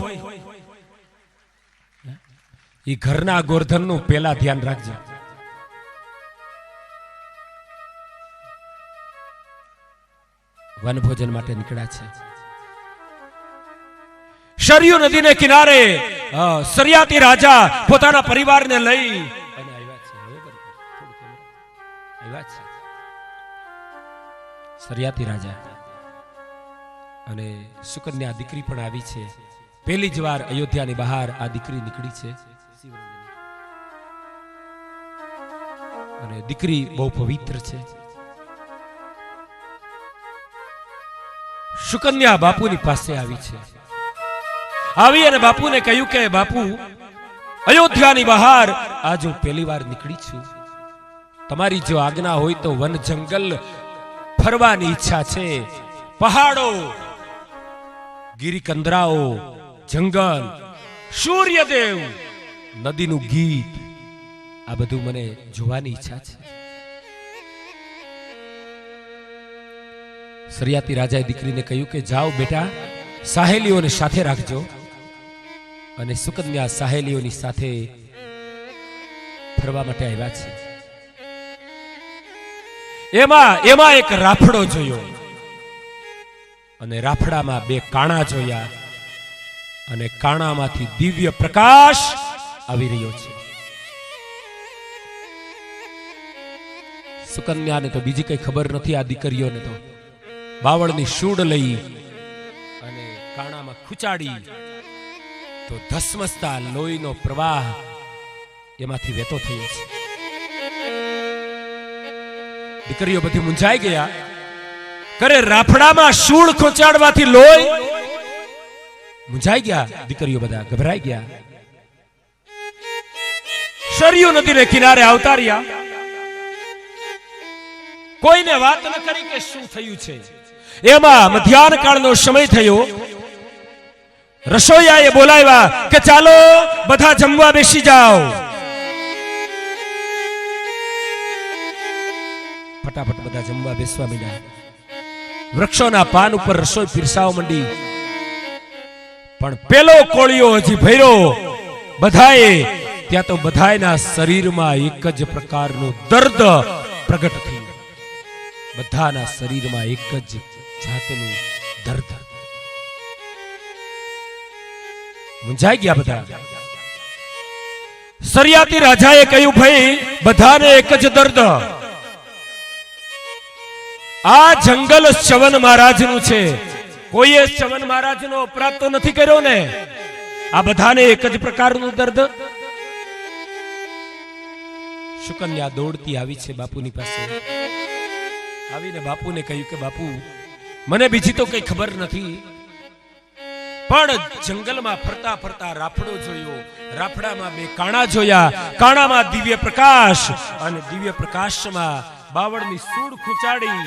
એ ઘરના ગોરધન નું પેલા ધ્યાન રાખજો. વન ભોજન માટે નીકળ્યા છે. સરયુ નદીને કિનારે સરિયાતી રાજા પોતાના પરિવારને લઈ અને આવ્યા છે. સરિયાતી રાજા અને સુકન્યા દીકરી પણ આવી છે. પહેલી જ વાર અયોધ્યાની બહાર આ દીકરી નીકળી છે. અને દીકરી બહુ પવિત્ર છે. સુકન્યા બાપુની પાસે આવી છે. આવી અને બાપુને કહ્યું કે બાપુ, અયોધ્યાની બહાર આજ હું પહેલી વાર નીકળી છું. તમારી જો આજ્ઞા હોય તો વન જંગલ ફરવાની ઈચ્છા છે. પહાડો, ગિરિકંદરાઓ, જંગલ, સૂર્યદેવ, નદીનું ગીત, આ બધું મને જોવાની ઈચ્છા છે. સરિયાતી રાજાએ દીકરીને કહ્યું કે જાઓ બેટા, સાહેલીઓને સાથે રાખજો. અને સુકન્યા સાહેલીઓની સાથે ફરવા માટે આવ્યા છે. એમાં એક રાફડો જોયો અને રાફડામાં 2 કાણા જોયા અને કાણામાંથી દિવ્ય પ્રકાશ આવી રહ્યો છે. સુકન્યાને તો બીજી કઈ ખબર નથી. આ દીકરીઓને તો બાવળની શૂળ લઈ અને કાણામાં ખૂંચાડી તો ધસમસતા લોહીનો પ્રવાહ એમાંથી વહેતો થયો છે. દીકરીઓ બધી મૂંઝાઈ ગયા. કરે રાફડામાં શૂળ ખૂંચાડવાથી લોહી? મૂંઝાઈ ગયા દીકરીઓ, બધા ગભરાઈ ગયા. સરયુ નદીને કિનારે આવતા રહ્યા. કોઈને વાત ન કરી કે શું થયું છે. એમાં મધ્યાહન કાળનો સમય થયો. રસોઈયાએ બોલાવ્યા કે ચાલો બધા જમવા બેસી જાઓ. ફટાફટ બધા જમવા બેસવા માંડ્યા. વૃક્ષોના પાન ઉપર રસોઈ પીરસાવા માંડી. પણ પેલો કોળિયો હજી ભર્યો. બધાએ ત્યાં તો બધાયના શરીરમાં એક જ પ્રકારનું દર્દ પ્રગટ થયું. બધાના શરીરમાં એક જ જાતનું દર્દ. મૂંઝાઈ ગયા બધા. સરિયાતી રાજાએ કહ્યું, ભાઈ બધાને એક જ દર્દ. આ જંગલ ચ્યવન મહારાજનું છે. કોઈએ ચ્યવન મહારાજનો અપરાધ તો નથી કર્યો ને? આ બધાને એક જ પ્રકારનું દર્દ. સુકન્યા દોડતી આવી છે બાપુની પાસે. આવીને બાપુને કહ્યું કે બાપુ, મને બીજી તો કઈ ખબર નથી, પણ જંગલમાં ફરતા ફરતા રાફડો જોયો. રાફડામાં 2 કાણા જોયા. કાણામાં દિવ્ય પ્રકાશ અને દિવ્ય પ્રકાશમાં બાવળની સૂળ ખૂંચાડી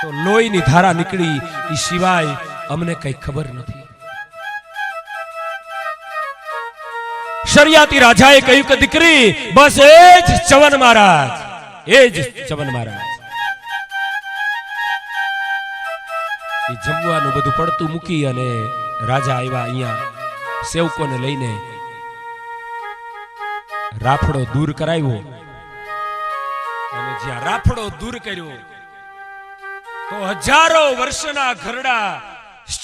તો લોહીની ધારા નીકળી. એ સિવાય અમને કઈ ખબર નથી. સરિયાતી રાજાએ કહ્યું કે દીકરી, બસ એ જ ચ્યવન મહારાજ, એ જ ચ્યવન મહારાજ. એ જમવાનું બધું પડતું મૂકી અને રાજા આવ્યા. અહીંયા સેવકોને લઈને રાફડો દૂર કરાવ્યો. અને જ્યાં રાફડો દૂર કર્યો તો હજારો વર્ષના ઘરડા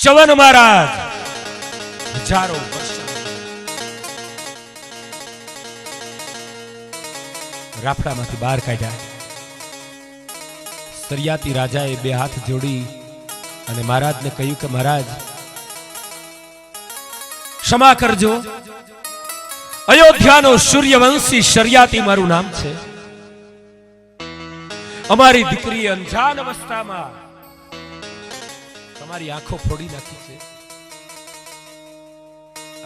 ચ્યવન મહારાજ, હજારો વર્ષ રાફડામાંથી બહાર કાઢ્યા. સરિયાતી રાજાએ 2 હાથ જોડી અને મહારાજને કહ્યું કે મહારાજ, ક્ષમા કરજો. અયોધ્યાનો સૂર્યવંશી સરિયાતી મારું નામ છે. અમારી દીકરીએ અંજાન અવસ્થામાં તમારી આંખો ફોડી નાખી છે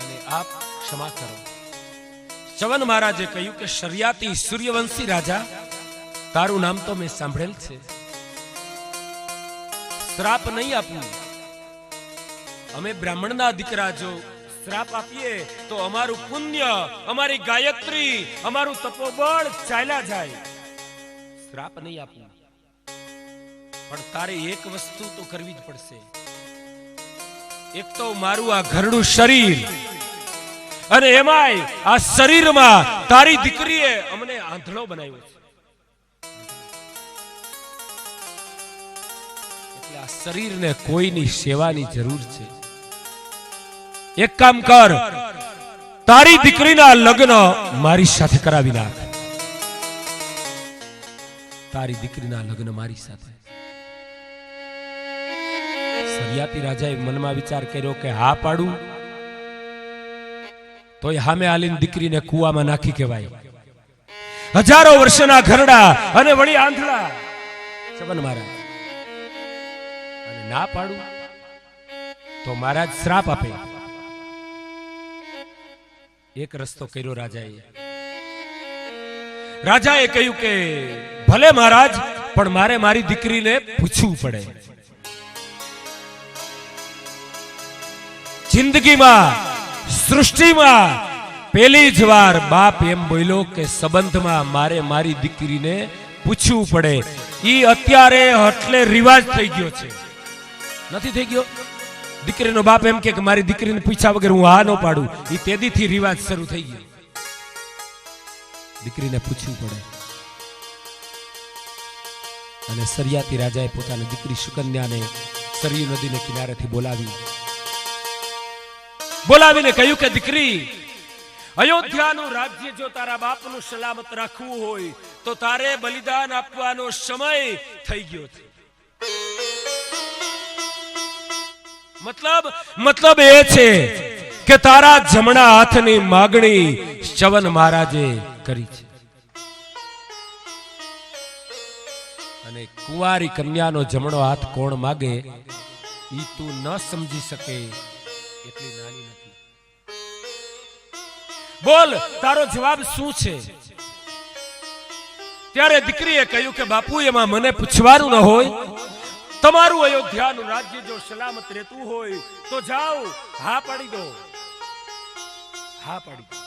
અને આપ ક્ષમા કરો. ચ્યવન મહારાજે કહ્યું કે સરિયાતી સૂર્યવંશી રાજા, તારું નામ તો મેં સાંભળેલ છે. શ્રાપ નહીં આપું. અમે બ્રાહ્મણના દીકરા જો શ્રાપ આપીએ તો અમારું પુણ્ય, અમારી ગાયત્રી, અમારું તપોબળ ચાલ્યા જાય. શ્રાપ નહીં આપું, પણ તારે એક વસ્તુ તો કરવી જ પડશે. એક તો મારું આ ઘરનું શરીર, અને એમાંય આ શરીરમાં તારી દીકરીએ અમને આંધળો બનાવ્યો છે. એટલે આ શરીરને કોઈની સેવાની જરૂર છે. એક કામ કર, તારી દીકરીના લગ્ન મારી સાથે કરાવી નાખ. તારી દીકરીના લગ્ન મારી સાથે. સરિયાતી રાજાએ મનમાં વિચાર કર્યો કે હા પાડું તો હામે આલીન દીકરીને કુવામાં નાખી કહેવાય. હજારો વર્ષના ઘરડા અને વળી આંધળા ચવન મહારાજ, અને ના પાડું તો મહારાજ શ્રાપ આપે. એક રસ્તો કર્યો રાજાએ. રાજાએ કહ્યું કે ભલે મહારાજ, પણ મારે મારી દીકરીને પૂછવું પડે. જિંદગીમાં, સૃષ્ટિમાં પહેલી જ વાર બાપ એમ બોલ્યો કે સંબંધમાં મારે મારી દીકરીને પૂછવું પડે. ઈ અત્યારે એટલે રિવાજ થઈ ગયો છે, નથી થઈ ગયો? દીકરીનો બાપ એમ કે મારી દીકરીને પૂછ્યા વગર હું હા ન પાડું, ઈ તેદીથી રિવાજ શરૂ થઈ ગયો. દીકરીને પૂછવું પડે. અને સરિયાતી રાજાએ પોતાની દીકરી સુકન્યાને સરયુ નદીને કિનારેથી બોલાવીને કહ્યું કે દીકરી, અયોધ્યાનું રાજ્ય જો તારા બાપનું સલામત રાખવું હોય તો તારે બલિદાન આપવાનો સમય થઈ ગયો છે. મતલબ એ છે કે તારા જમણા હાથની માગણી ચવન મહારાજે કરી છે. અને કુંવારી કન્યાનો જમણો હાથ કોણ માગે ઈ તું ન સમજી શકે એટલી નાની નથી. બોલ, તારો જવાબ શું છે? ત્યારે દીકરીએ કહ્યું કે બાપુ, એમાં મને પૂછવાનું ન હોય. તમારું અયોધ્યાનું રાજ્ય જો સલામત રહેતું હોય તો જાઓ, હા પાડી દો, હા પાડી દો.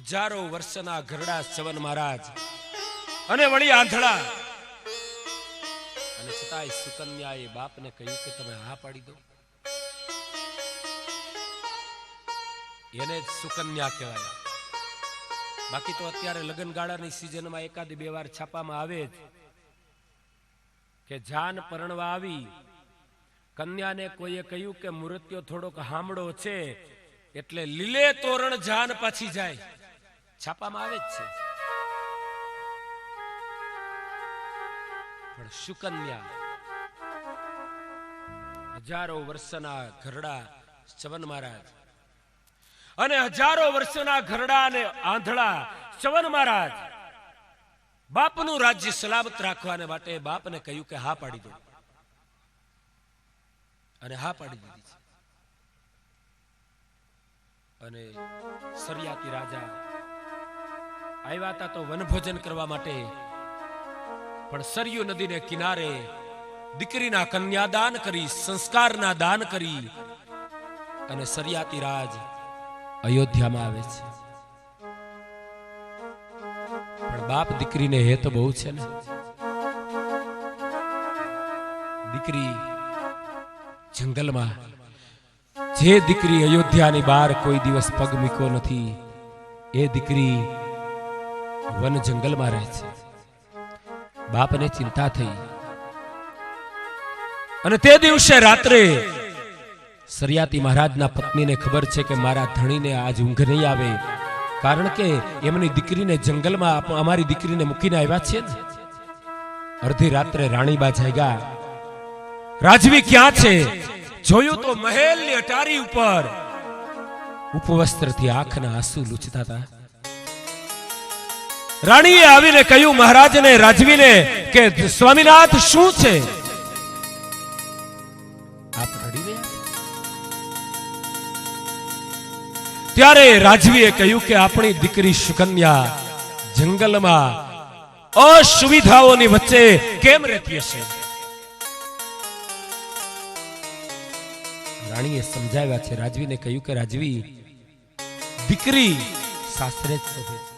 હજારો વર્ષના ઘરડા ચવન મહારાજ અને વળી આંધળા, અને છતાંય સુકન્યાએ બાપને કહ્યું કે તમે હા પાડી દો. એને જ સુકન્યા કહેવાય. બાકી તો અત્યારે લગ્નગાળાની સિઝનમાં એકાદી બે વાર છાપામાં આવે જ કે જાન પરણવા આવી, કન્યાને કોઈએ કહ્યું કે મુરત્યો થોડોક હામડો છે એટલે લીલે તોરણ જાન પાછી જાય. છાપામાં આવે જ છે. પણ સુકન્યા, હજારો વર્ષના ઘરડા ચવન મહારાજ અને હજારો વર્ષના ઘરડા અને આંધળા ચવન મહારાજ બાપનું રાજ્ય સલામત રાખવાને માટે બાપને કહ્યું કે હા પાડી દો. અને હા પાડી દીધી છે. અને સરિયાતી રાજા આવ્યા હતા તો વનભોજન કરવા માટે, પણ સરયુ નદીને કિનારે દીકરીના કન્યાદાન કરી, સંસ્કારના દાન કરી, અને સરિયાતી રાજ અયોધ્યામાં આવે છે. પણ બાપ દીકરીને હેત બહુ છે ને. દીકરી જંગલમાં, જે દીકરી અયોધ્યાની બહાર કોઈ દિવસ પગ મૂક્યો નથી એ દીકરી વન જંગલમાં રહે છે. બાપને ચિંતા થઈ, અને તે દિવસે રાત્રે સરિયાતી મહારાજના પત્નીને ખબર છે કે મારા ધણીને આજ ઊંઘ નહીં આવે, કારણ કે એમની દીકરીને જંગલમાં અમારી દીકરીને મૂકીને આવ્યા છે. અડધી રાત્રે રાણીબા જાગ્યા. રાજવી ક્યાં છે? જોયું તો મહેલની અટારી ઉપર ઉપવસ્ત્રથી આંખના આંસુ લૂછતા હતા. રાણીએ આવીને કહ્યું મહારાજને, રાજવીને કે સ્વામીનાથ શું છે? આપ રડી રહ્યા? ત્યારે રાજવીએ કહ્યું કે આપણી દીકરી સુકન્યા જંગલમાં અસુવિધાઓની વચ્ચે કેમ રહેતી હશે? રાણીએ સમજાવ્યા છે. રાજવીને કહ્યું કે રાજવી, દીકરી સાસરે જ શોભે છે,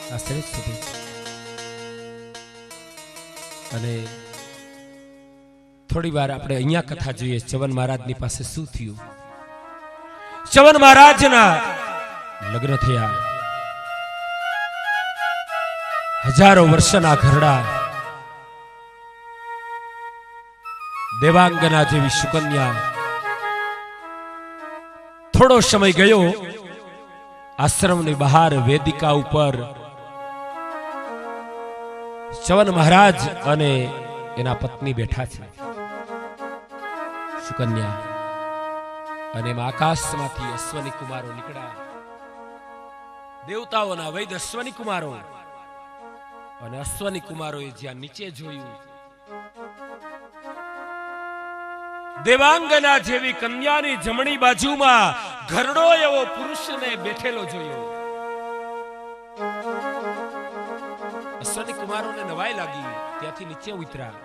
સાસરે જ શોભે છે. અને થોડી વાર આપણે અહીંયા કથા જોઈએ. ચવન મહારાજની પાસે શું થયું? ચવન મહારાજના લગ્ન થયા. હજારો વર્ષના ઘરડા દેવાંગના જેવી સુકન્યા. થોડો સમય ગયો, આશ્રમની બહાર વેદિકા ઉપર ચવન મહારાજ અને એના પત્ની બેઠા છે, સુકન્યા. અને એમાં આકાશમાંથી અશ્વની કુમારો નીકળ્યા, દેવતાઓના વૈદ અશ્વની કુમારો. અને અશ્વની કુમારોએ જ્યાં નીચે જોયું, દેવાંગના જેવી કન્યાની જમણી બાજુમાં ઘરડો એવો પુરુષને બેઠેલો જોયો. અશ્વની કુમારોને નવાઈ લાગી, ત્યાંથી નીચે ઉતર્યા.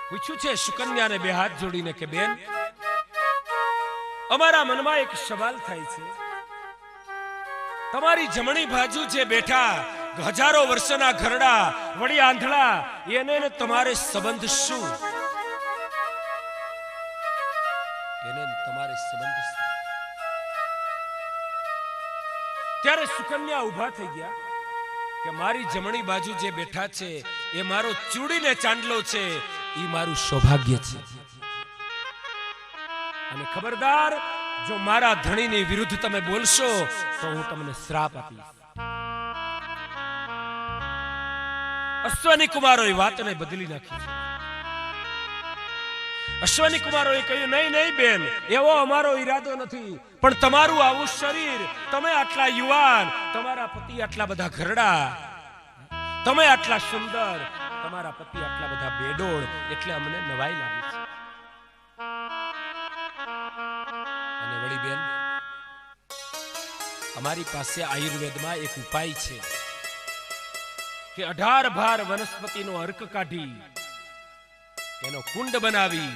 પૂછ્યું છે સુકન્યાને બે હાથ જોડીને કે બેન, અમારા મનમાં એક સવાલ થાય છે. તમારી જમણી બાજુ જે બેઠા હજારો વર્ષના ઘરડા વળી આંધળા, એને તમારે સંબંધ શું? એને તમારે સંબંધ શું? ત્યારે સુકન્યા ઊભા થઈ ગયા કે મારી જમણી બાજુ જે બેઠા છે એ મારો ચૂડીને ચાંદલો છે, એ મારું સૌભાગ્ય છે. અને ખબરદાર, જો મારા ધણીની વિરુદ્ધ તમે બોલશો તો હું તમને શ્રાપ આપીશ. અશ્વની કુમારોએ વાતને બદલી નાખી. અશ્વની કુમારોએ કહ્યું, નહીં નહીં બેન, એવો અમારો ઈરાદો નથી, પણ તમારું આવું શરીર, તમે આટલા યુવાન, તમારા પતિ આટલા બધા ઘરડા, તમે આટલા સુંદર, તમારા પતિ આટલા બધા બેડોળ, એટલે અમને નવાઈ લાગી છે. અને વળી બેન, અમારી પાસે આયુર્વેદમાં એક ઉપાય છે કે 18 ભાર વનસ્પતિનો અર્ક કાઢી એનો કુંડ બનાવી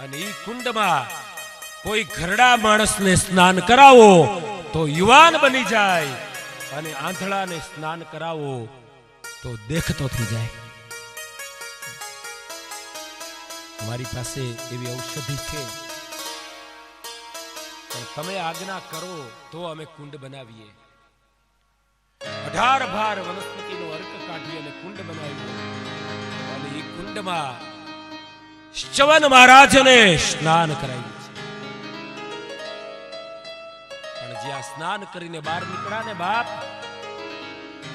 અને ઈ કુંડમાં કોઈ ઘરડા માણસને સ્નાન કરાવો તો યુવાન બની જાય, અને આંધળાને સ્નાન કરાવો તો દેખતો થઈ જાય. અમારી પાસે એવી ઔષધિ છે, પણ તમે આજ્ઞા કરો તો અમે કુંડ બનાવીએ. 18 ભાર વનસ્પતિનો અર્ક કાઢી અને કુંડ બનાવ્યો, અને એ કુંડમાં ચવન મહારાજને સ્નાન કરાવ્યું છે. પણ જ્યાં સ્નાન કરીને બહાર નીકળ્યા ને બાપ,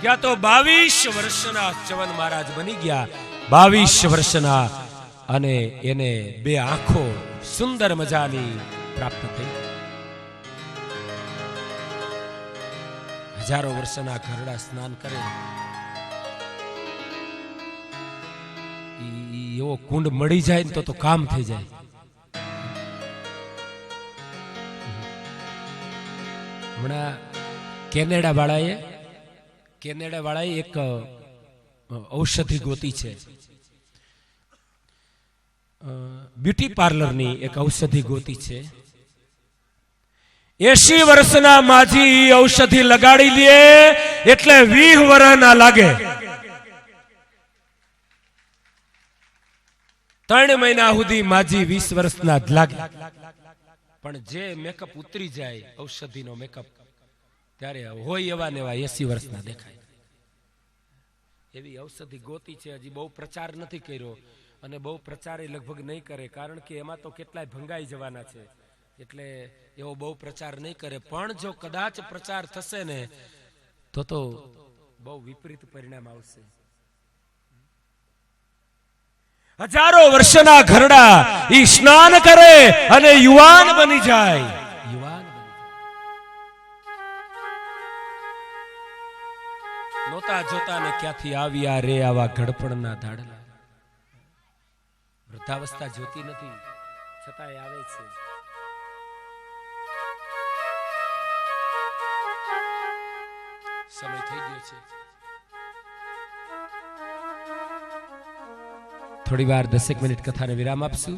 ત્યાં તો 22 વર્ષના ચવન મહારાજ બની ગયા. 22 વર્ષના, અને એને બે આંખો સુંદર મજાની પ્રાપ્ત થઈ. હજારો વર્ષના ઘરડા સ્નાન કરે, એવો કુંડ મળી જાય ને તો કામ થઈ જાય. હમણાં કેનેડા વાળાએ એક ઔષધિ ગોતી છે, બ્યુટી પાર્લરની એક ઔષધિ ગોતી છે. 80 વર્ષના માજી ઔષધિ લગાડી લે એટલે 20 વર્ષ ના લાગે. 3 મહિના સુધી માજી 20 વર્ષના જ લાગે. પણ જે મેકઅપ ઉતરી જાય, ઔષધિનો મેકઅપ, ત્યારે હોય એવા ને એવા 80 વર્ષના દેખાય. એવી ઔષધિ ગોતી છે. હજી બહુ પ્રચાર નથી કર્યો, અને બહુ પ્રચાર એ લગભગ નહીં કરે, કારણ કે એમાં તો કેટલાય ભંગાઈ જવાના છે, એટલે એવો બહુ પ્રચાર નહીં કરે. પણ જો કદાચ પ્રચાર થશે ને તો બહુ વિપરીત પરિણામ આવશે. હજારો વર્ષના ઘરડા ઈ સ્નાન કરે અને યુવાન બની જાય. યુવાન નોતા જોતા ને ક્યાંથી આવ્યા રે આવા ઘડપણના ધાડલા. વૃદ્ધાવસ્થા જોતી નથી, છતાંય આવે છે. સમય થઈ ગયો છે. થોડી વાર 10 મિનિટ કથાને વિરામ આપશું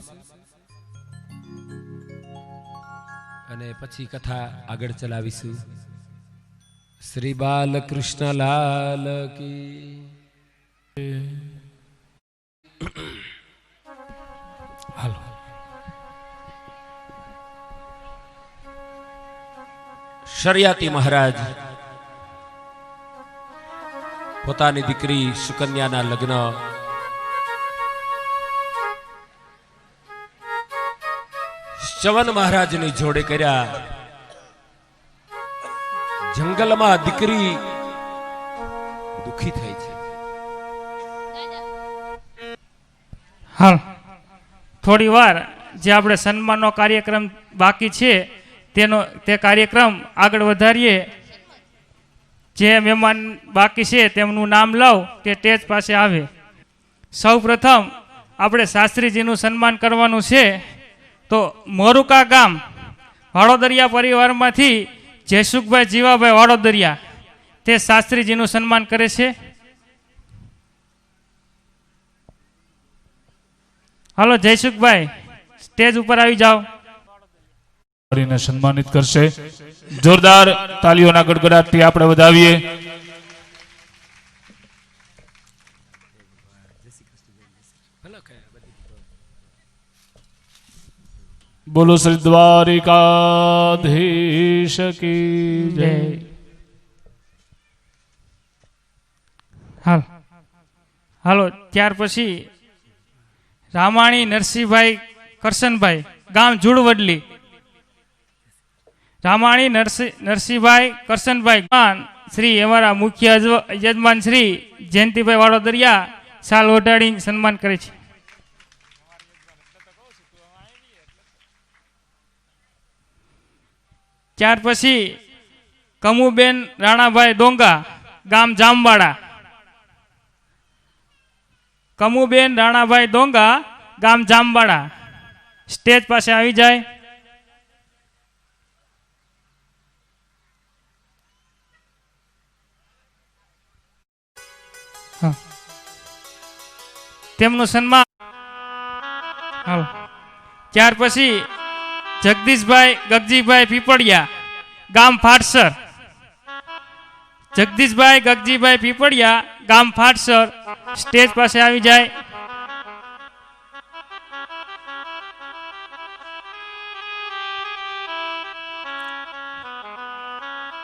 અને પછી કથા આગળ ચલાવીશું. શ્રી બાલકૃષ્ણ લાલ કી. હાલો. શરિયાતી મહારાજ પોતાની દીકરી સુકન્યાના લગ્ન ચવન મહારાજની જોડે કર્યા. જંગલમાં દીકરી દુખી થઈ છે. હાલ થોડી વાર જે આપણે સન્માનનો કાર્યક્રમ બાકી છે તે કાર્યક્રમ આગળ વધારીએ. જે મહેમાન બાકી છે તેમનું નામ લઉં તે સ્ટેજ પાસે આવે. સૌ પ્રથમ આપણે શાસ્ત્રીજીનું સન્માન કરવાનું છે. તો મોરુકા ગામ વાડોદરિયા પરિવારમાંથી જયસુખભાઈ જીવાભાઈ વાડોદરિયા તે શાસ્ત્રીજીનું સન્માન કરે છે. હાલો જયસુખભાઈ સ્ટેજ ઉપર આવી જાઓ. સન્માનિત કરશે. જોરદાર તાલીઓના ગડગડાટથી આપણે વધાવીએ. બોલો શ્રી દ્વારિકાધીશ કી જય. હાલો ત્યાર પછી રામાણી નરસિંહભાઈ કરશનભાઈ ગામ જુડવડલી. રામાણી નરસિંહભાઈ કરશનભાઈ શ્રી અમારા મુખ્ય યજમાન શ્રી જયંતિભાઈ વાડોદરિયા સાલ ઓઢાડી સન્માન કરે છે. ત્યાર પછી કમુબેન રાણાભાઈ ડોંગા ગામ જામવાડા. કમુબેન રાણાભાઈ ડોંગા ગામ જામવાડા સ્ટેજ પાસે આવી જાય. તેમનું સન્માન. ત્યાર પછી જગદીશભાઈ ગગજીભાઈ પીપળિયા ગામ ફાટસર. જગદીશભાઈ ગગજીભાઈ પીપળિયા ગામ ફાટસર સ્ટેજ પાસે આવી જાય.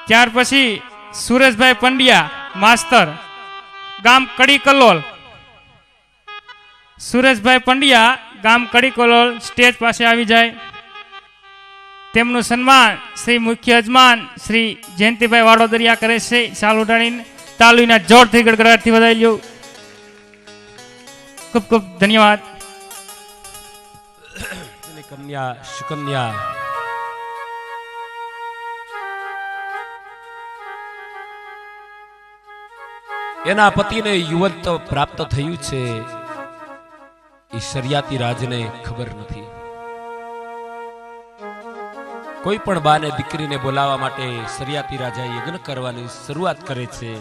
ત્યાર પછી સુરેશભાઈ પંડ્યા માસ્તર ગામ કડી કલોલ. સુરેશભાઈ પંડ્યા ગામ કડી કલોલ સ્ટેજ પાસે આવી જાય. તેમનું સન્માન શ્રી મુખ્ય યજમાન શ્રી જયંતિભાઈ વાડોદરિયા કરે છે. સાલ ઉડાડીને તાલીના જોરથી ગડગડાટથી વધાવી લ્યો. ખૂબ ખૂબ ધન્યવાદ. કન્યા સુકન્યા એના પતિને યુવત પ્રાપ્ત થયું છે એ શરિયાતી રાજને ખબર નથી. કોઈ પણ બાને દીકરીને બોલાવવા માટે શરિયાતી રાજા યજ્ઞ કરવાની શરૂઆત કરે છે.